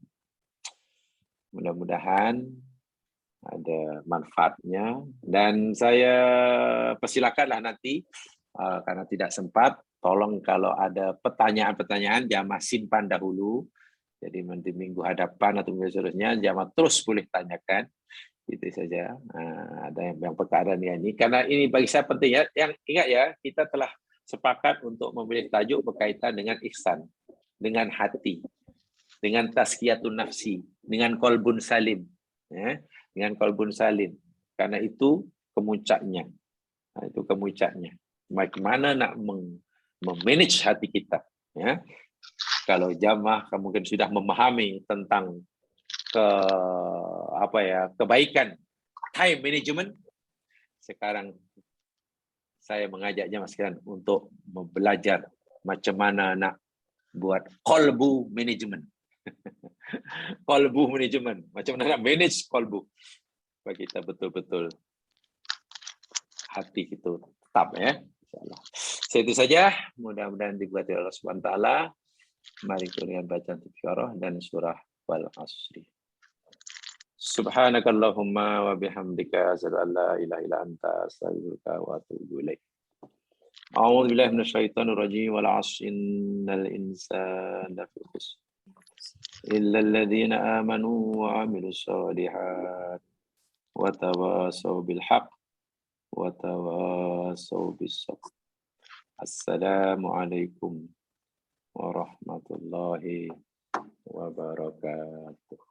Mudah-mudahan ada manfaatnya, dan saya persilakanlah nanti karena tidak sempat, tolong kalau ada pertanyaan-pertanyaan jamaah simpan dahulu. Jadi nanti minggu hadapan atau minggu seterusnya jamaah terus boleh tanyakan. Itu saja. Ada yang perkara ini karena ini bagi saya penting ya. Yang ingat ya, kita telah sepakat untuk memilih tajuk berkaitan dengan ihsan, dengan hati, dengan tazkiyatun nafsi, dengan qalbun salim, ya, dengan qalbun salim. Karena itu kemuncaknya. Nah, itu kemuncaknya. Bagaimana nak memanage hati kita, ya. Kalau jamaah mungkin sudah memahami tentang kebaikan time management. Sekarang saya mengajak jemaah sekalian untuk belajar macam mana nak buat qalbu management. Qalbu management. Macam mana nak manage qalbu. Supaya kita betul-betul hati kita tetap ya. InsyaAllah. Itu saja. Mudah-mudahan diberkati Allah Subhanahu wa taala. Mari kita dengan bacaan Tiqarah dan surah Wal Asri. Subhanakallahumma wa bihamdika asyhadu an la ilaha illa anta astaghfiruka wa atubu ilaik. A'udzu billahi minasyaitonir rajim. Wal 'asri innal insana lafi khusr illa alladziina aamanu wa 'amilus shalihaat wa tawassaw bil haqq wa tawassaw bis sabr. Assalamualaikum warahmatullahi wabarakatuh.